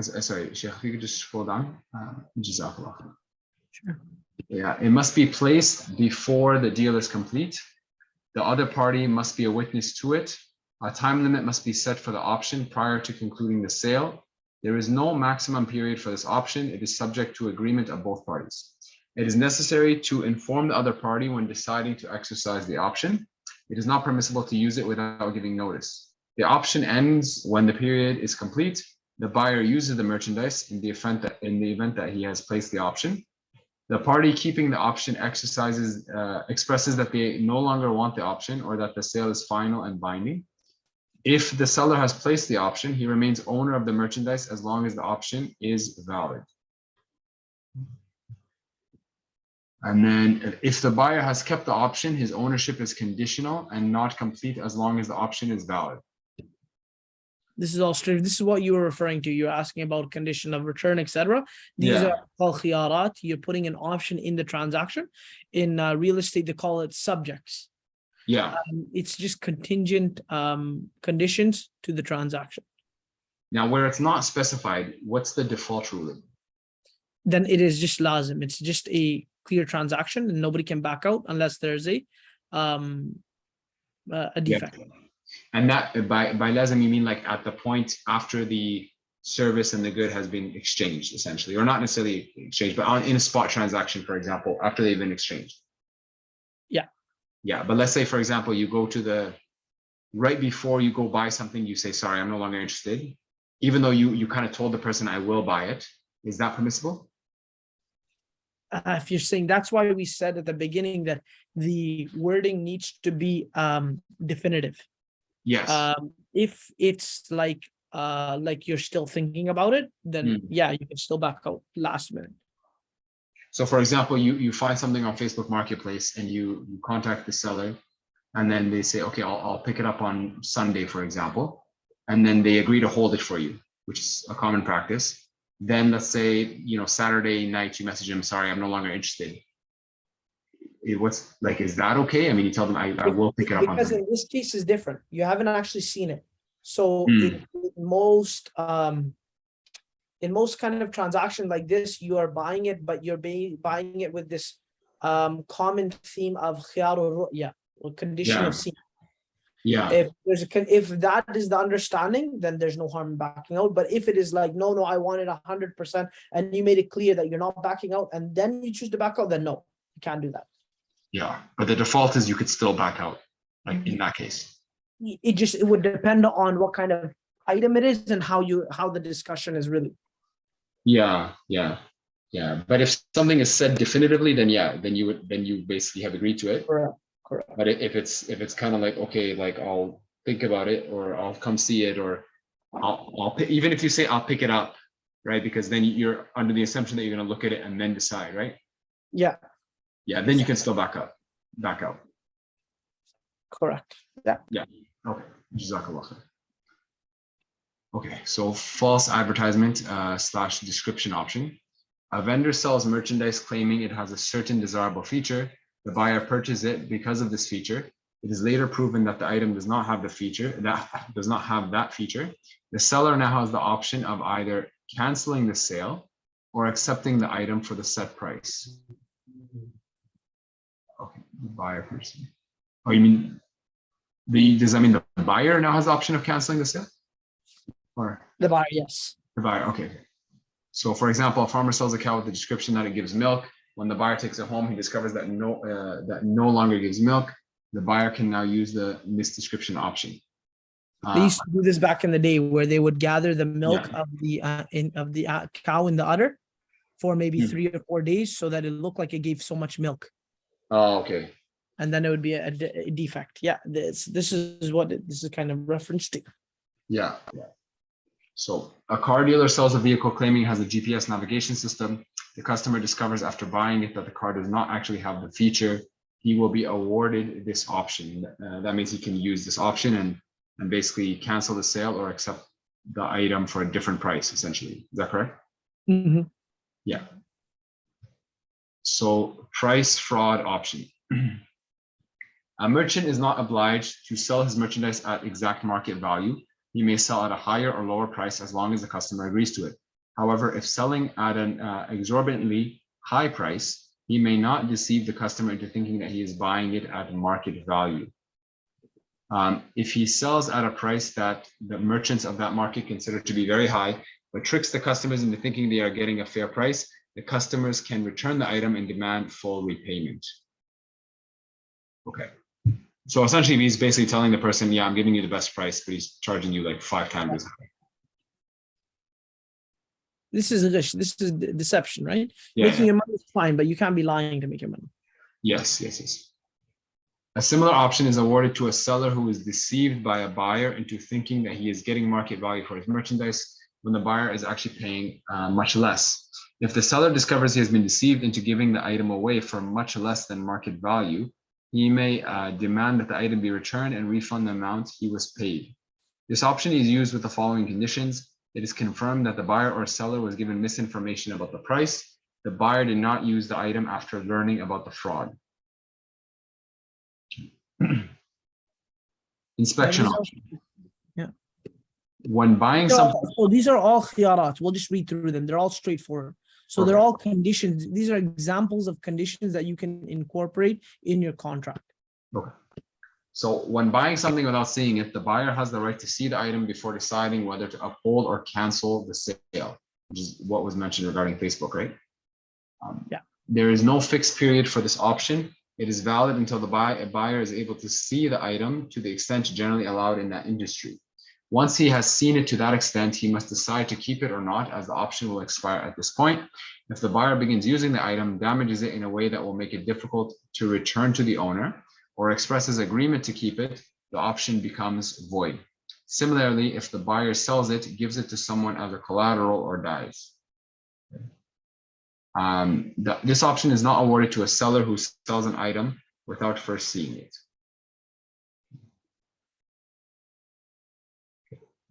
Sorry, Sheikh, if you could just scroll down. Jazakallah. Sure. Yeah, it must be placed before the deal is complete. The other party must be a witness to it. A time limit must be set for the option prior to concluding the sale. There is no maximum period for this option. It is subject to agreement of both parties. It is necessary to inform the other party when deciding to exercise the option. It is not permissible to use it without giving notice. The option ends when the period is complete. The buyer uses the merchandise in the event that he has placed the option. The party keeping the option expresses that they no longer want the option or that the sale is final and binding. If the seller has placed the option, he remains owner of the merchandise as long as the option is valid. And then if the buyer has kept the option, his ownership is conditional and not complete as long as the option is valid. This is all straight. This is what you were referring to. You're asking about condition of return, etc. These Yeah. are called khiyarat. You're putting an option in the transaction. In real estate, they call it subjects. Yeah. It's just contingent conditions to the transaction. Now, where it's not specified, what's the default ruling? Then it is just lazim. It's just a clear transaction, and nobody can back out unless there's a defect. Yeah. And that by lazim, you mean like at the point after the service and the good has been exchanged, essentially, or not necessarily exchanged, but in a spot transaction, for example, after they've been exchanged. Yeah. Yeah, but let's say, for example, you go to right before you go buy something, you say, sorry, I'm no longer interested, even though you kind of told the person I will buy it. Is that permissible? If you're saying, that's why we said at the beginning that the wording needs to be definitive. Yes. If it's like you're still thinking about it, then yeah, you can still back out last minute. So for example, you find something on Facebook Marketplace and you contact the seller, and then they say, okay, I'll pick it up on Sunday, for example, and then they agree to hold it for you, which is a common practice. Then let's say, Saturday night you message them, sorry, I'm no longer interested. What's like, is that okay? I mean, you tell them I will pick it up on because Sunday. In this case is different. You haven't actually seen it. So in most kind of transaction like this, you are buying it, but you're buying it with this common theme of khiyar or ru'ya, or condition of seeing. Yeah. If that is the understanding, then there's no harm in backing out. But if it is like, no, I want it 100%, and you made it clear that you're not backing out, and then you choose to back out, then no, you can't do that. Yeah, but the default is you could still back out, like in that case. It would depend on what kind of item it is and how the discussion is really. Yeah. But if something is said definitively, then you basically have agreed to it. Correct. But if it's kind of like, okay, like I'll think about it, or I'll come see it, or I'll pick, even if you say I'll pick it up, right? Because then you're under the assumption that you're going to look at it and then decide, right? Yeah. Yeah, then you can still back out. Correct. Yeah. Okay. Jazakallah khair. Okay, so false advertisement / description option. A vendor sells merchandise claiming it has a certain desirable feature. The buyer purchases it because of this feature. It is later proven that the item does not have that feature. The seller now has the option of either canceling the sale or accepting the item for the set price. Okay, the buyer person. Oh, you mean does that mean the buyer now has the option of canceling the sale? Or the buyer, yes. The buyer, okay. So for example, a farmer sells a cow with the description that it gives milk. When the buyer takes it home, he discovers that no longer gives milk. The buyer can now use the misdescription option. They used to do this back in the day, where they would gather the milk of the cow in the udder for maybe 3 or 4 days, so that it looked like it gave so much milk. Oh, okay. And then it would be a defect. Yeah, this is what this is kind of referenced to. Yeah. So a car dealer sells a vehicle claiming it has a GPS navigation system. The customer discovers after buying it that the car does not actually have the feature. He will be awarded this option. That means he can use this option and basically cancel the sale or accept the item for a different price, essentially. Is that correct? Mm-hmm. Yeah. So price fraud option. A merchant is not obliged to sell his merchandise at exact market value. He may sell at a higher or lower price as long as the customer agrees to it. However, if selling at an exorbitantly high price, he may not deceive the customer into thinking that he is buying it at market value. If he sells at a price that the merchants of that market consider to be very high, but tricks the customers into thinking they are getting a fair price, the customers can return the item and demand full repayment. Okay. So essentially, he's basically telling the person, yeah, I'm giving you the best price, but he's charging you like 5 times as high. This is deception, right? Yeah. Making your money is fine, but you can't be lying to make your money. Yes. A similar option is awarded to a seller who is deceived by a buyer into thinking that he is getting market value for his merchandise. when the buyer is actually paying much less. If the seller discovers he has been deceived into giving the item away for much less than market value, he may demand that the item be returned and refund the amount he was paid. This option is used with the following conditions. It is confirmed that the buyer or seller was given misinformation about the price. The buyer did not use the item after learning about the fraud. Inspection option. Yeah. When buying something. So these are all khiyarat. We'll just read through them. They're all straightforward. So they're all conditions. These are examples of conditions that you can incorporate in your contract. Okay. So when buying something without seeing it, the buyer has the right to see the item before deciding whether to uphold or cancel the sale, which is what was mentioned regarding Facebook, right? Yeah. There is no fixed period for this option. It is valid until the buyer is able to see the item to the extent generally allowed in that industry. Once he has seen it to that extent, he must decide to keep it or not, as the option will expire at this point. If the buyer begins using the item, damages it in a way that will make it difficult to return to the owner, or expresses agreement to keep it, the option becomes void. Similarly, if the buyer sells it, gives it to someone as a collateral, or dies. This option is not awarded to a seller who sells an item without first seeing it.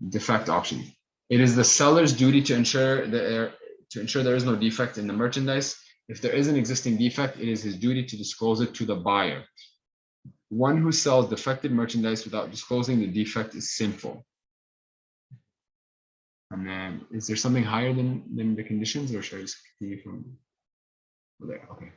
Defect option. It is the seller's duty to ensure there is no defect in the merchandise. If there is an existing defect, it is his duty to disclose it to the buyer. One who sells defective merchandise without disclosing the defect is sinful. And then, is there something higher than the conditions, or should I just continue from there? Okay.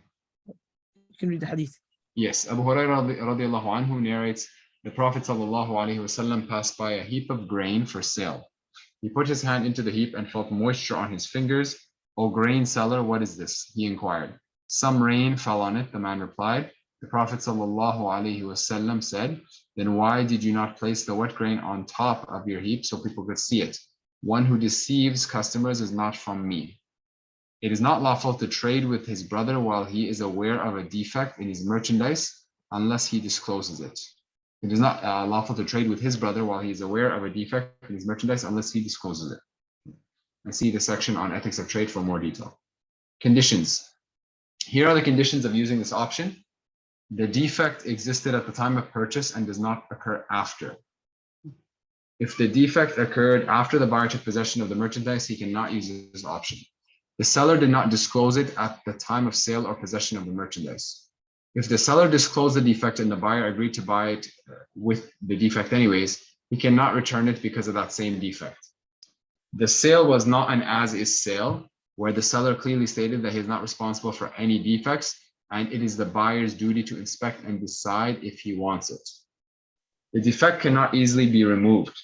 You can read the hadith. Yes, Abu Hurairah radiallahu anhu narrates, the Prophet sallallahu alaihi wasallam passed by a heap of grain for sale. He put his hand into the heap and felt moisture on his fingers. "O grain seller, what is this?" he inquired. "Some rain fell on it," the man replied. The Prophet sallallahu alaihi wasallam said, "Then why did you not place the wet grain on top of your heap so people could see it? One who deceives customers is not from me." It is not lawful to trade with his brother while he is aware of a defect in his merchandise unless he discloses it. It is not lawful to trade with his brother while he is aware of a defect in his merchandise unless he discloses it. And see the section on ethics of trade for more detail. Conditions. Here are the conditions of using this option. The defect existed at the time of purchase and does not occur after. If the defect occurred after the buyer took possession of the merchandise, he cannot use this option. The seller did not disclose it at the time of sale or possession of the merchandise. If the seller disclosed the defect and the buyer agreed to buy it with the defect anyways, he cannot return it because of that same defect. The sale was not an as-is sale, where the seller clearly stated that he is not responsible for any defects, and it is the buyer's duty to inspect and decide if he wants it. The defect cannot easily be removed.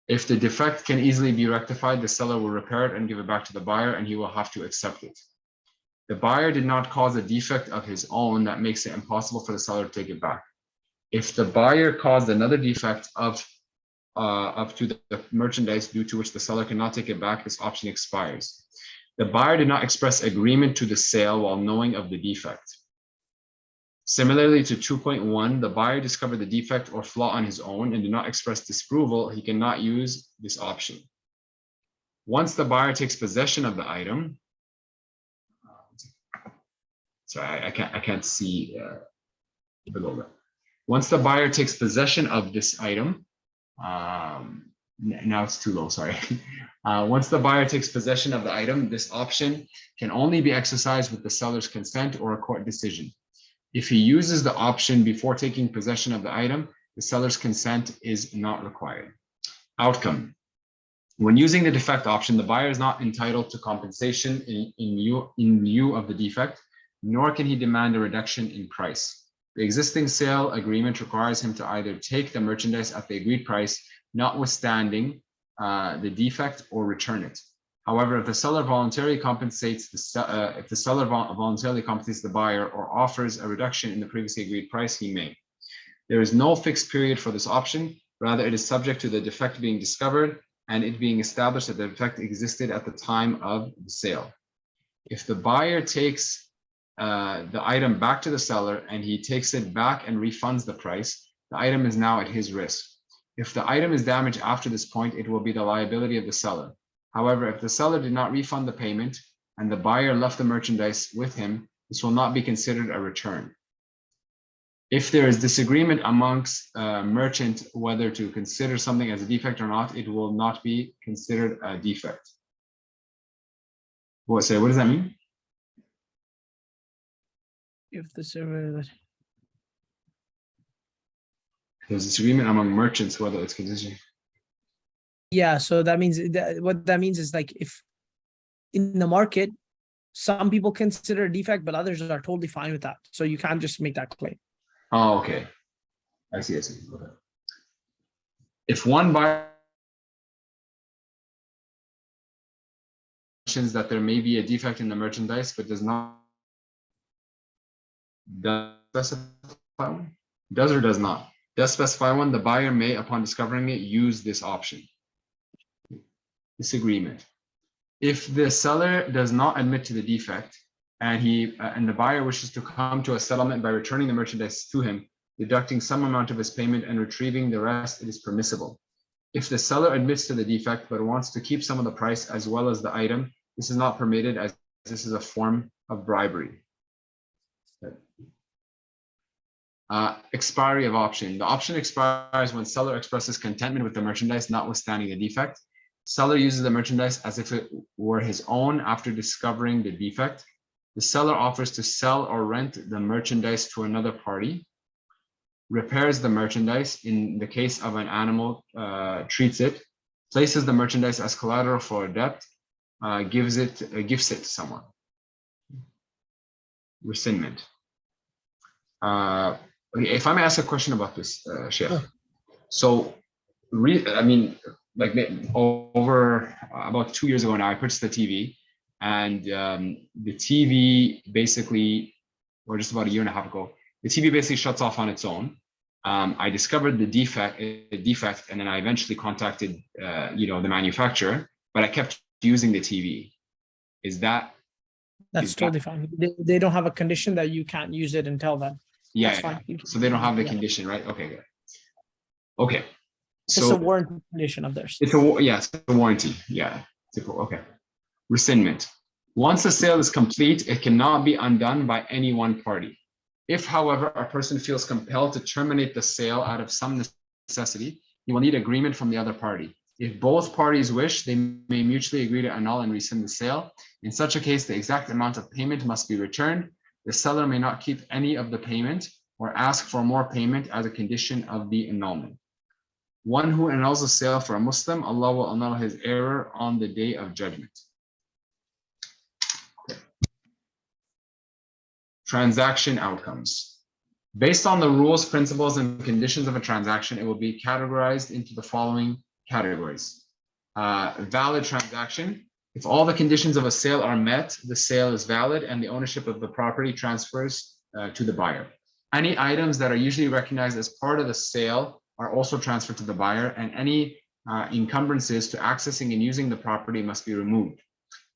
If the defect can easily be rectified, the seller will repair it and give it back to the buyer, and he will have to accept it. The buyer did not cause a defect of his own that makes it impossible for the seller to take it back. If the buyer caused another defect up to the merchandise due to which the seller cannot take it back, this option expires. The buyer did not express agreement to the sale while knowing of the defect. Similarly to 2.1, the buyer discovered the defect or flaw on his own and did not express disapproval, he cannot use this option. Once the buyer takes possession of the item, sorry, I can't see below that. Once the buyer takes possession of this item, now it's too low, sorry. Once the buyer takes possession of the item, this option can only be exercised with the seller's consent or a court decision. If he uses the option before taking possession of the item, the seller's consent is not required. Outcome. When using the defect option, the buyer is not entitled to compensation in lieu of the defect, nor can he demand a reduction in price. The existing sale agreement requires him to either take the merchandise at the agreed price, notwithstanding the defect, or return it. However, if the seller voluntarily compensates the buyer or offers a reduction in the previously agreed price, he may. There is no fixed period for this option. Rather, it is subject to the defect being discovered and it being established that the defect existed at the time of the sale. If the buyer takes the item back to the seller and he takes it back and refunds the price, the item is now at his risk. If the item is damaged after this point, it will be the liability of the seller. However, if the seller did not refund the payment and the buyer left the merchandise with him, this will not be considered a return. If there is disagreement amongst merchant whether to consider something as a defect or not, it will not be considered a defect. What does that mean? If the server, There's disagreement among merchants whether it's condition. yeah, so that means what that means is like if in the market, some people consider a defect, but others are totally fine with that. So you can't just make that claim. Oh, okay. I see. Okay. If one buyer mentions that there may be a defect in the merchandise, but does not specify one, does or does not? Does specify one, the buyer may, upon discovering it, use this option. Disagreement. If the seller does not admit to the defect and the buyer wishes to come to a settlement by returning the merchandise to him, deducting some amount of his payment and retrieving the rest, it is permissible. If the seller admits to the defect but wants to keep some of the price as well as the item, this is not permitted as this is a form of bribery. Expiry of option. The option expires when seller expresses contentment with the merchandise, notwithstanding the defect. Seller uses the merchandise as if it were his own after discovering the defect. The seller offers to sell or rent the merchandise to another party, repairs the merchandise in the case of an animal, treats it, places the merchandise as collateral for a debt, gifts it to someone. Rescindment. If I may ask a question about this, Sheikh. So, over about 2 years ago now, I purchased a TV, and the TV basically, or just about a year and a half ago, the TV basically shuts off on its own. I discovered the defect, and then I eventually contacted, the manufacturer, but I kept using the TV. That's totally fine. They don't have a condition that you can't use it until then. Yeah, That's fine. So they don't have the condition, right? Okay, good. Okay. So it's a warranty condition of theirs. It's a warranty. Yeah. Okay. Rescindment. Once the sale is complete, it cannot be undone by any one party. If, however, a person feels compelled to terminate the sale out of some necessity, he will need agreement from the other party. If both parties wish, they may mutually agree to annul and rescind the sale. In such a case, the exact amount of payment must be returned. The seller may not keep any of the payment or ask for more payment as a condition of the annulment. One who annuls a sale for a Muslim, Allah will annul his error on the day of judgment. Okay. Transaction outcomes. Based on the rules, principles, and conditions of a transaction, it will be categorized into the following categories. Valid transaction. If all the conditions of a sale are met, the sale is valid and the ownership of the property transfers to the buyer. Any items that are usually recognized as part of the sale are also transferred to the buyer, and any encumbrances to accessing and using the property must be removed.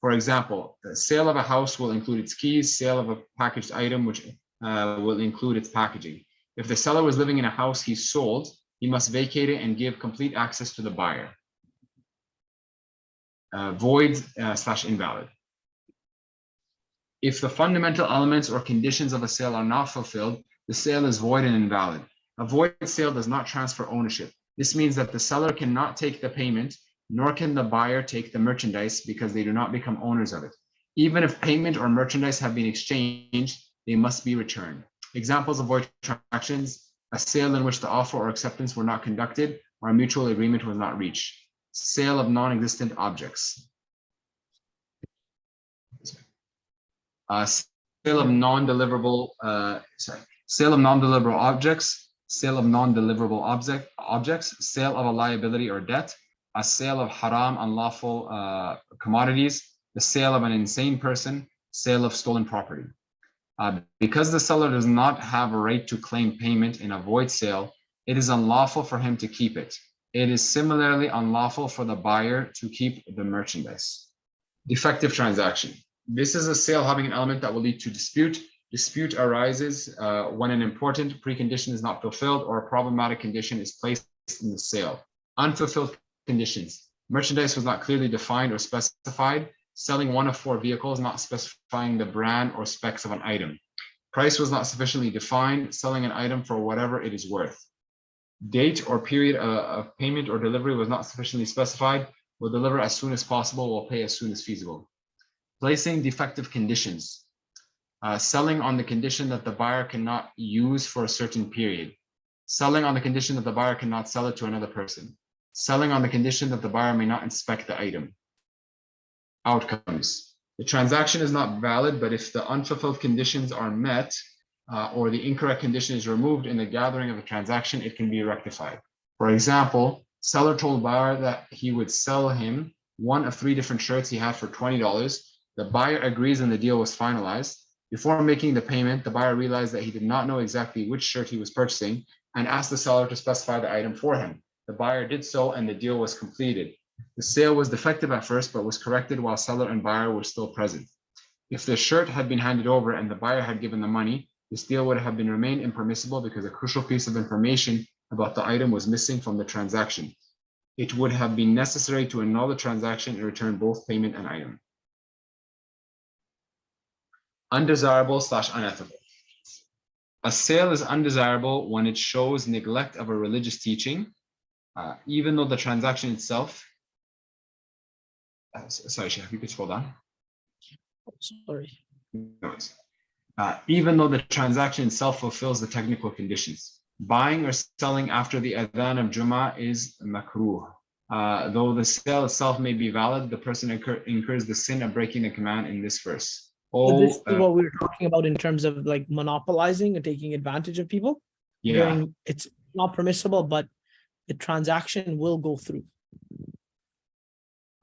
For example, the sale of a house will include its keys, sale of a packaged item, which will include its packaging. If the seller was living in a house he sold, he must vacate it and give complete access to the buyer. Void/invalid. If the fundamental elements or conditions of a sale are not fulfilled, the sale is void and invalid. A void sale does not transfer ownership. This means that the seller cannot take the payment, nor can the buyer take the merchandise because they do not become owners of it. Even if payment or merchandise have been exchanged, they must be returned. Examples of void transactions: a sale in which the offer or acceptance were not conducted or a mutual agreement was not reached. Sale of non-existent objects. Sale of non-deliverable objects, sale of non-deliverable objects, sale of a liability or debt, a sale of haram, unlawful commodities, the sale of an insane person, sale of stolen property. Because the seller does not have a right to claim payment in a void sale, it is unlawful for him to keep it. It is similarly unlawful for the buyer to keep the merchandise. Defective transaction. This is a sale having an element that will lead to dispute. Dispute arises when an important precondition is not fulfilled or a problematic condition is placed in the sale. Unfulfilled conditions. Merchandise was not clearly defined or specified. Selling one of 4 vehicles, not specifying the brand or specs of an item. Price was not sufficiently defined. Selling an item for whatever it is worth. Date or period of payment or delivery was not sufficiently specified. Will deliver as soon as possible. Will pay as soon as feasible. Placing defective conditions. Selling on the condition that the buyer cannot use for a certain period. Selling on the condition that the buyer cannot sell it to another person. Selling on the condition that the buyer may not inspect the item. Outcomes. The transaction is not valid, but if the unfulfilled conditions are met or the incorrect condition is removed in the gathering of the transaction, it can be rectified. For example, seller told buyer that he would sell him one of 3 different shirts he had for $20. The buyer agrees and the deal was finalized. Before making the payment, the buyer realized that he did not know exactly which shirt he was purchasing and asked the seller to specify the item for him. The buyer did so and the deal was completed. The sale was defective at first, but was corrected while seller and buyer were still present. If the shirt had been handed over and the buyer had given the money, this deal would have remained impermissible because a crucial piece of information about the item was missing from the transaction. It would have been necessary to annul the transaction and return both payment and item. Undesirable/unethical. A sale is undesirable when it shows neglect of a religious teaching, even though the transaction itself. Sorry, Sheikh, you could scroll down. Sorry. No, even though the transaction itself fulfills the technical conditions. Buying or selling after the adhan of Jummah is makruh. Though the sale itself may be valid, the person incurs the sin of breaking the command in this verse. So this is what we were talking about in terms of like monopolizing and taking advantage of people. Yeah. It's not permissible, but the transaction will go through.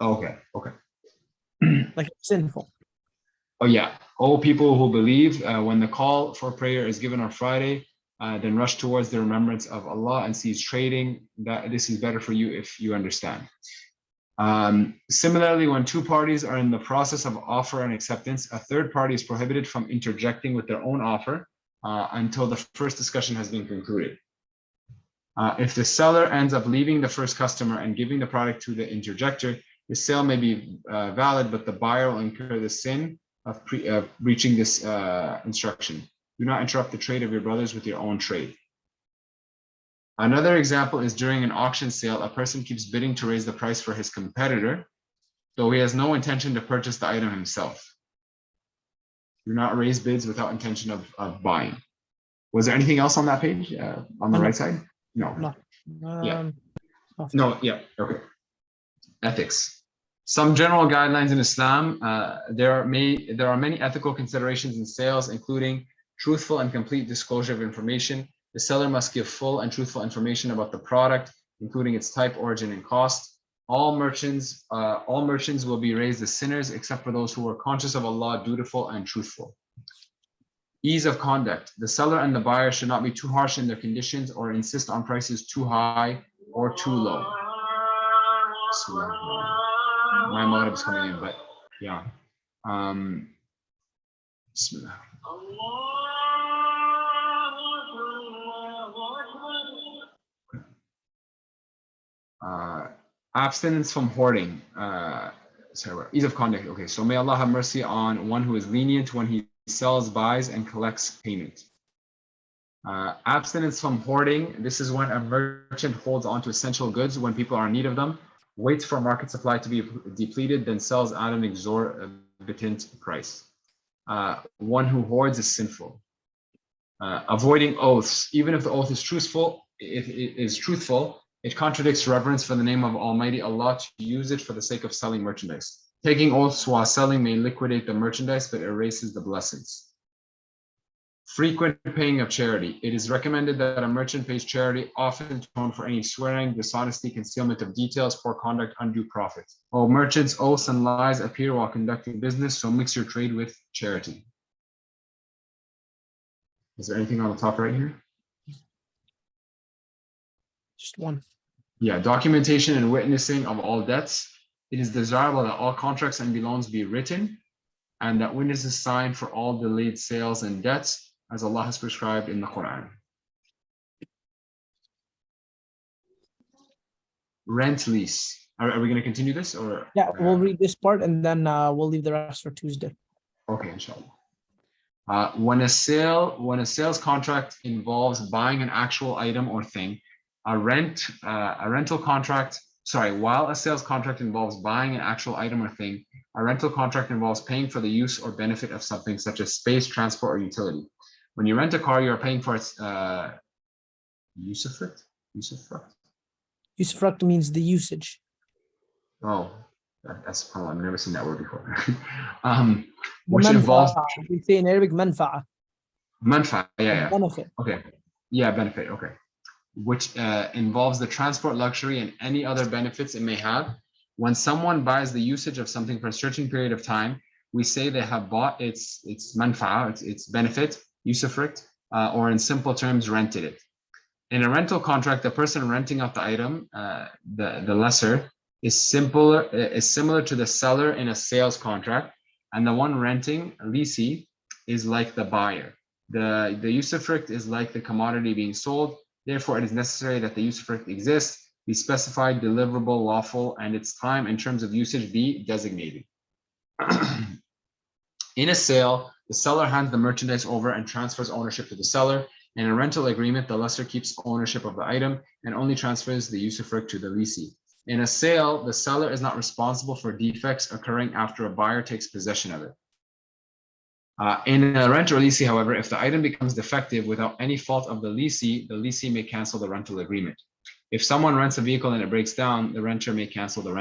Okay. Like it's sinful. Oh yeah. All people who believe, when the call for prayer is given on Friday, then rush towards the remembrance of Allah and cease trading. That this is better for you if you understand. Similarly, when 2 parties are in the process of offer and acceptance, a third party is prohibited from interjecting with their own offer until the first discussion has been concluded. If the seller ends up leaving the first customer and giving the product to the interjector, the sale may be valid, but the buyer will incur the sin of breaching this instruction. Do not interrupt the trade of your brothers with your own trade. Another example is during an auction sale, a person keeps bidding to raise the price for his competitor, though he has no intention to purchase the item himself. Do not raise bids without intention of buying. Was there anything else on that page, on the right side? No. No. Yeah. Okay. Ethics. Some general guidelines in Islam. There are many ethical considerations in sales, including truthful and complete disclosure of information. The seller must give full and truthful information about the product, including its type, origin, and cost. All merchants will be raised as sinners, except for those who are conscious of Allah, dutiful, and truthful. Ease of conduct. The seller and the buyer should not be too harsh in their conditions or insist on prices too high or too low. My Maghrib is coming in, but yeah. Bismillah. Abstinence from hoarding. Ease of conduct. Okay, so may Allah have mercy on one who is lenient when he sells, buys, and collects payment. Abstinence from hoarding. This is when a merchant holds on to essential goods when people are in need of them, waits for market supply to be depleted, then sells at an exorbitant price. One who hoards is sinful. Avoiding oaths. Even if the oath is truthful, it contradicts reverence for the name of Almighty Allah to use it for the sake of selling merchandise. Taking oaths while selling may liquidate the merchandise, but erases the blessings. Frequent paying of charity. It is recommended that a merchant pays charity, often to atone for any swearing, dishonesty, concealment of details, poor conduct, undue profit. All merchants' oaths and lies appear while conducting business, so mix your trade with charity. Is there anything on the top right here? Just one. Yeah, documentation and witnessing of all debts. It is desirable that all contracts and loans be written and that witnesses sign for all delayed sales and debts as Allah has prescribed in the Quran. rent, lease. Are we going to continue this or? Yeah, we'll read this part and then we'll leave the rest for Tuesday. Okay, inshallah. When a sales contract involves buying an actual item or thing, while a sales contract involves buying an actual item or thing, a rental contract involves paying for the use or benefit of something such as space, transport, or utility. When you rent a car, you are paying for its usufruct. Usufruct means the usage. Oh, that's I've never seen that word before. Which involves we say in Arabic manfa'a. Manfa, yeah. Benefit. Okay. Yeah, benefit. Okay. Which involves the transport, luxury, and any other benefits it may have. When someone buys the usage of something for a certain period of time, we say they have bought its manfa'a, its benefit, usufruct, or in simple terms, rented it. In a rental contract, the person renting out the item, the lessor, is similar to the seller in a sales contract, and the one renting, leasee, is like the buyer. The usufruct is like the commodity being sold. Therefore, it is necessary that the usufruct exists, be specified, deliverable, lawful, and its time in terms of usage be designated. In a sale, the seller hands the merchandise over and transfers ownership to the seller. In a rental agreement, the lessor keeps ownership of the item and only transfers the usufruct to the leasee. In a sale, the seller is not responsible for defects occurring after a buyer takes possession of it. In a rent or leasee, however, if the item becomes defective without any fault of the leasee may cancel the rental agreement. If someone rents a vehicle and it breaks down, the renter may cancel the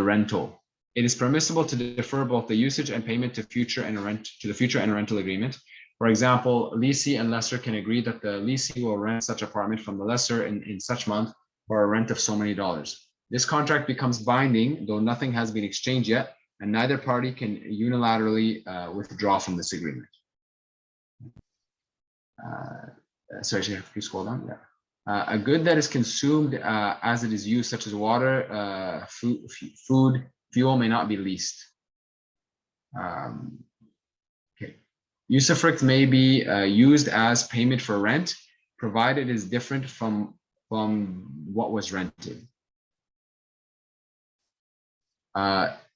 rental. It is permissible to defer both the usage and payment to the future and a rental agreement. For example, leasee and lessor can agree that the leasee will rent such apartment from the lessor in such month for a rent of so many dollars. This contract becomes binding, though nothing has been exchanged yet, and neither party can unilaterally withdraw from this agreement. Sorry, Sheikh, if you scroll down. Yeah. A good that is consumed as it is used, such as water, food, fuel, may not be leased. Okay. Usufruct may be used as payment for rent, provided it is different from what was rented.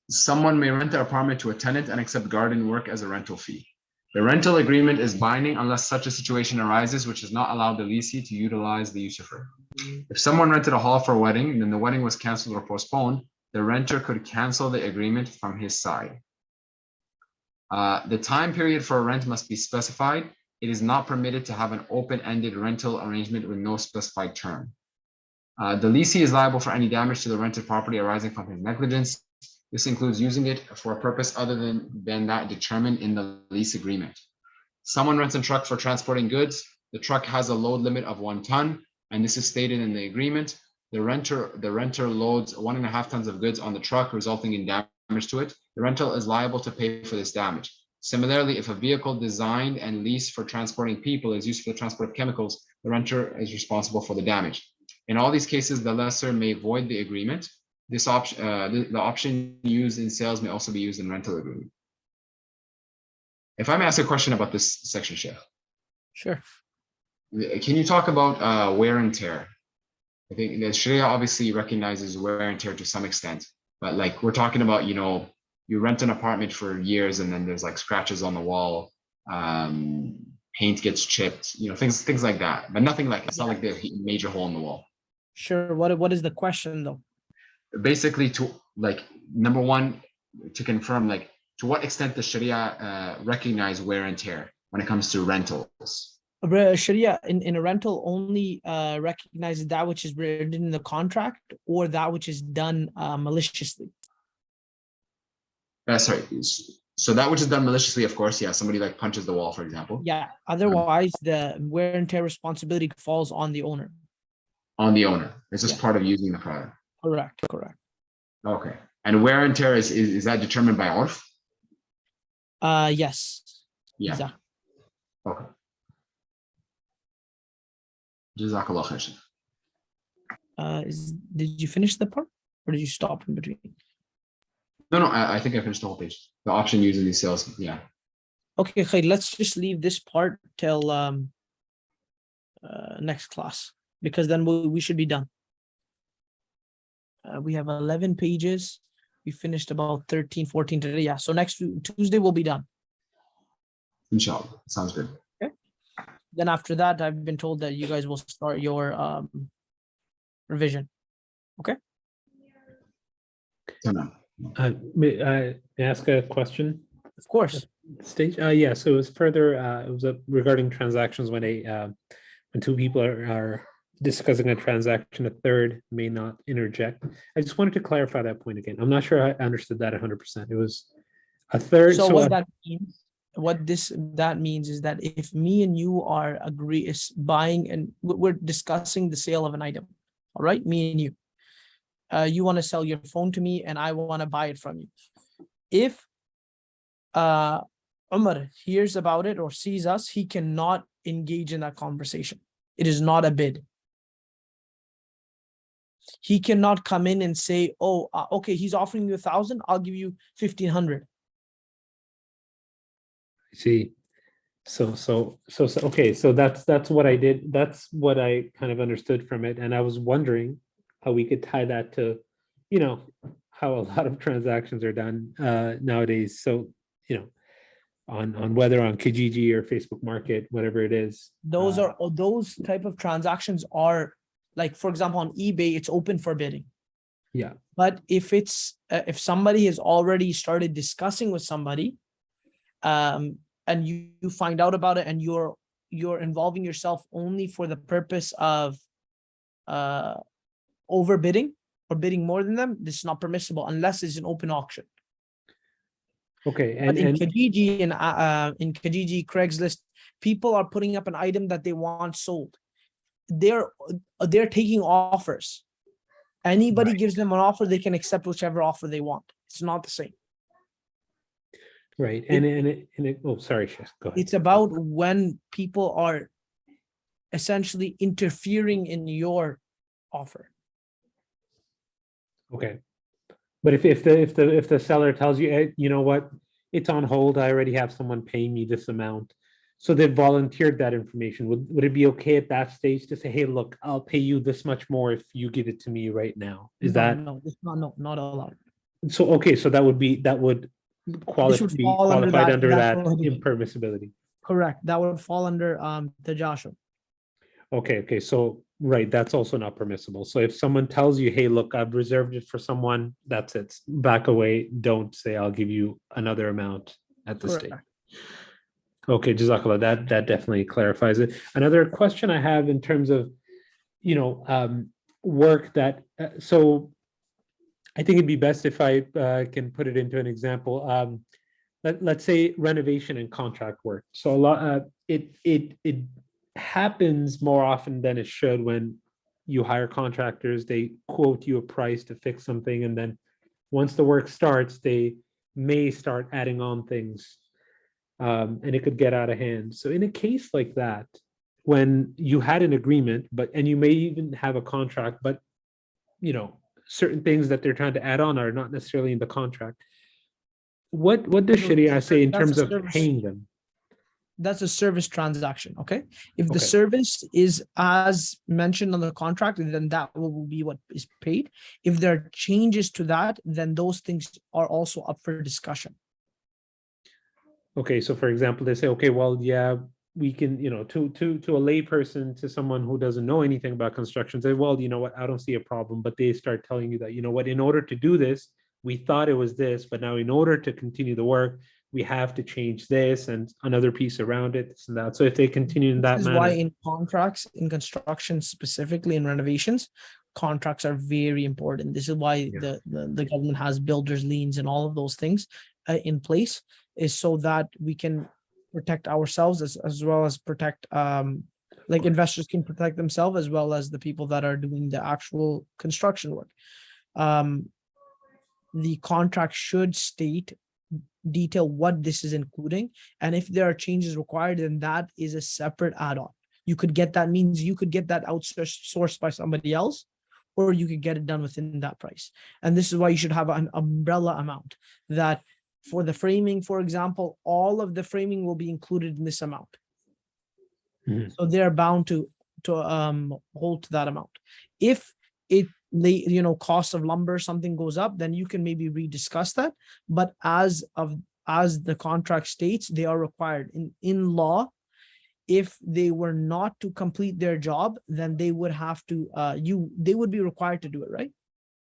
Someone may rent their apartment to a tenant and accept garden work as a rental fee. The rental agreement is binding unless such a situation arises, which does not allow the leasee to utilize the usufruct. If someone rented a hall for a wedding and then the wedding was canceled or postponed, the renter could cancel the agreement from his side. The time period for a rent must be specified. It is not permitted to have an open-ended rental arrangement with no specified term. The leasee is liable for any damage to the rented property arising from his negligence. This includes using it for a purpose other than that determined in the lease agreement. Someone rents a truck for transporting goods. The truck has a load limit of 1 ton, and this is stated in the agreement. The renter loads 1.5 tons of goods on the truck, resulting in damage to it. The rental is liable to pay for this damage. Similarly, if a vehicle designed and leased for transporting people is used for the transport of chemicals, the renter is responsible for the damage. In all these cases, the lessor may void the agreement. This option, the option used in sales may also be used in rental agreement. If I may ask a question about this section, Sheikh. Sure. Can you talk about wear and tear? I think the Sharia obviously recognizes wear and tear to some extent, but like we're talking about, you know, you rent an apartment for years and then there's like scratches on the wall, paint gets chipped, you know, things like that, but nothing like, it's not like there's a major hole in the wall. Sure. What is the question though? Basically, to like, number one, to confirm, like, to what extent does Sharia recognize wear and tear when it comes to rentals? Sharia in a rental only recognizes that which is written in the contract or that which is done maliciously. Sorry. So that which is done maliciously, of course, yeah, somebody like punches the wall, for example. Yeah. Otherwise, the wear and tear responsibility falls on the owner. On the owner. It's just part of using the product. Correct. Okay. And wear and tear is that determined by urf? Yes. Yeah. Exactly. Okay. Jazakallah khair. Did you finish the part or did you stop in between? No, I think I finished the whole page. The option used in these sales, yeah. Okay, khair, let's just leave this part till next class because then we should be done. We have 11 pages. We finished about 13, 14 today. Yeah, so next Tuesday we'll be done. Inshallah. Sounds good. Then after that, I've been told that you guys will start your revision. Okay. May I ask a question? Of course. Stage. Yeah. So it was further. It was regarding transactions when when two people are discussing a transaction, a third may not interject. I just wanted to clarify that point again. I'm not sure I understood that 100%. It was a third. So what that means, that means is that if me and you are buying and we're discussing the sale of an item, all right, me and you, you want to sell your phone to me and I want to buy it from you. If Umar hears about it or sees us, he cannot engage in that conversation. It is not a bid. He cannot come in and say, oh, okay, he's offering you 1,000, I'll give you 1,500. See, so okay, so that's what I did. That's what I kind of understood from it, and I was wondering how we could tie that to, how a lot of transactions are done nowadays. So, on whether on Kijiji or Facebook Market, whatever it is. Those type of transactions are like, for example, on eBay, it's open for bidding. Yeah. But if if somebody has already started discussing with somebody, and you find out about it and you're involving yourself only for the purpose of overbidding or bidding more than them, this is not permissible unless it's an open auction. Okay, But in Kijiji in Kijiji, Craigslist, people are putting up an item that they want sold. They're taking offers. Anybody gives them an offer, they can accept whichever offer they want. It's not the same. Right, oh, sorry, Sheikh, go ahead. It's about when people are essentially interfering in your offer. Okay, but if the seller tells you, hey, you know what, it's on hold, I already have someone paying me this amount, so they volunteered that information, would it be okay at that stage to say, hey, look, I'll pay you this much more if you give it to me right now? Not allowed. So okay, so that would qualified under that impermissibility. Correct. That would fall under tajashum. Okay, so right, that's also not permissible. So if someone tells you, hey, look, I've reserved it for someone, that's it. Back away. Don't say I'll give you another amount at this stage. Okay, Jazakallah, that definitely clarifies it. Another question I have in terms of, work that, so I think it'd be best if I can put it into an example. Let's say renovation and contract work. So a lot, it happens more often than it should when you hire contractors. They quote you a price to fix something, and then once the work starts, they may start adding on things, and it could get out of hand. So in a case like that, when you had an agreement, and you may even have a contract, but certain things that they're trying to add on are not necessarily in the contract. What does Sharia say in terms of paying them? That's a service transaction, okay? If the service is as mentioned on the contract, then that will be what is paid. If there are changes to that, then those things are also up for discussion. Okay, so for example, they say, okay, well, yeah, we can, to a lay person, to someone who doesn't know anything about construction, say, well, you know what, I don't see a problem. But they start telling you that, you know what, in order to do this, we thought it was this, but now in order to continue the work, we have to change this and another piece around it, this and that. So if they continue in that manner. This is why in contracts, in construction, specifically in renovations, contracts are very important. This is why the government has builders liens and all of those things in place, is so that we can protect ourselves as well as protect, like investors can protect themselves as well as the people that are doing the actual construction work. The contract should detail what this is including, and if there are changes required, then that is a separate add-on. You could get that outsourced by somebody else, or you could get it done within that price. And this is why you should have an umbrella amount, that for the framing, for example, all of the framing will be included in this amount. So they're bound to hold to that amount. If cost of lumber, something goes up, then you can maybe rediscuss that. But as the contract states, they are required in law. If they were not to complete their job, then they would have to, they would be required to do it, right?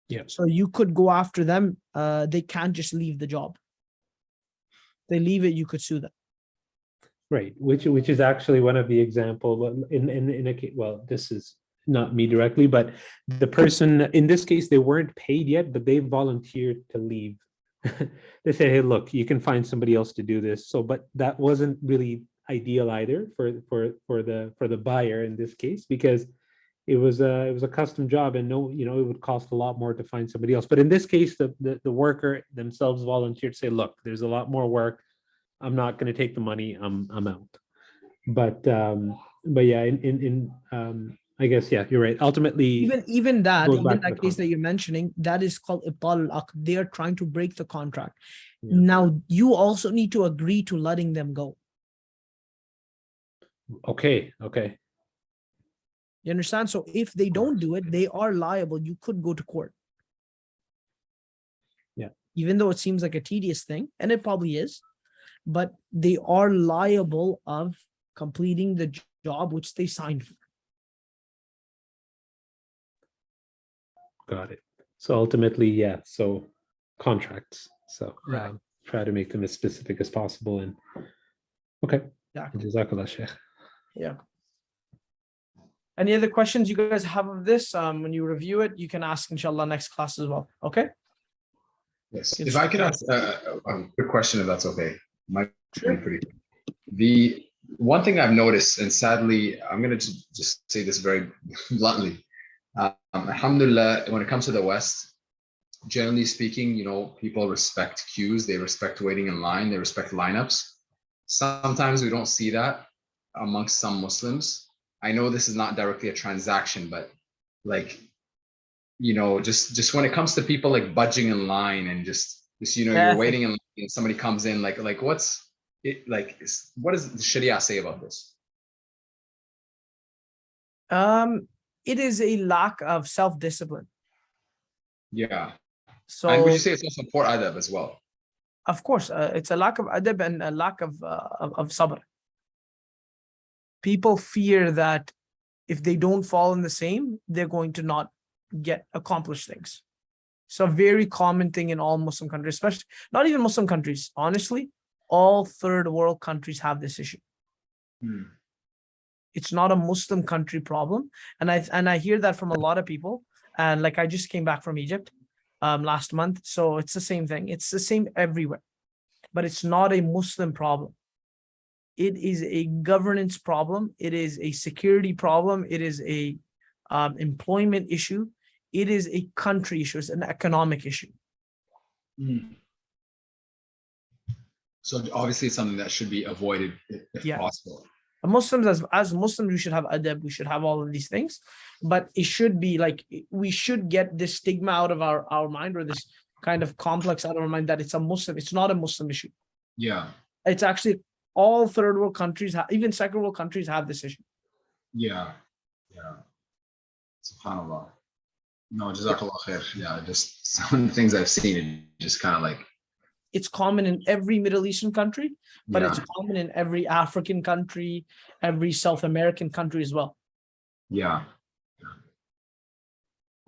Yeah. So you could go after them. They can't just leave the job. If they leave it, you could sue them. Right, which is actually one of the example in a case. Well, this is not me directly, but the person in this case, they weren't paid yet, but they volunteered to leave. They said, "Hey, look, you can find somebody else to do this." So, but that wasn't really ideal either for the buyer in this case, because it was a custom job, and it would cost a lot more to find somebody else. But in this case, the worker themselves volunteered to say, "Look, there's a lot more work. I'm not going to take the money. I'm out." But yeah, I guess, yeah, you're right. Ultimately, even that goes back to the case that contract. you're mentioning, that is called ibtal al-aqd. They are trying to break the contract. Yeah. Now you also need to agree to letting them go. Okay. You understand? So if they don't do it, they are liable. You could go to court. Yeah. Even though it seems like a tedious thing, and it probably is, but they are liable of completing the job which they signed for. Got it. So ultimately, yeah. So contracts. So Right. try to make them as specific as possible. And okay. Exactly. Jazakallah, Sheikh. Yeah. Any other questions you guys have of this? When you review it, you can ask inshallah next class as well. Okay. Yes. If I could ask a quick question, if that's okay. Might Sure. be pretty. The one thing I've noticed, and sadly, I'm going to just say this very bluntly. Alhamdulillah, when it comes to the West, generally speaking, people respect queues, they respect waiting in line, they respect lineups. Sometimes we don't see that amongst some Muslims. I know this is not directly a transaction, but just when it comes to people like budging in line and just you're waiting in line and somebody comes in, what's it like? What does the Sharia say about this? It is a lack of self-discipline. Yeah. So, and would you say it's also poor adab as well? Of course, it's a lack of adab and a lack of sabr. People fear that if they don't fall in the same, they're going to not accomplish things. So a very common thing in all Muslim countries, especially not even Muslim countries. Honestly, all third world countries have this issue. It's not a Muslim country problem, and I hear that from a lot of people. And I just came back from Egypt last month, so it's the same thing. It's the same everywhere, but it's not a Muslim problem. It is a governance problem. It is a security problem. It is a employment issue. It is a country issue. It's an economic issue. So obviously it's something that should be avoided if possible. Muslims, as Muslims, we should have adab, we should have all of these things, but it should be we should get this stigma out of our mind, or this kind of complex out of our mind that it's not a Muslim issue. Yeah. It's actually all third world countries, even second world countries have this issue. Yeah. SubhanAllah. No, Jazakallah khair. Yeah, just some of the things I've seen, it just kind of it's common in every Middle Eastern country, but it's common in every African country, every South American country as well. Yeah.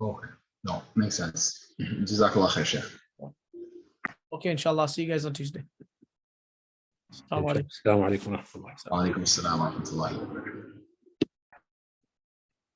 Okay. No, makes sense. Jazakallah khair, Sheikh. Okay, inshallah. See you guys on Tuesday. Assalamu alaikum wa rahmatullahi. Wa alaikum assalam wa rahmatullahi wa barakatuh.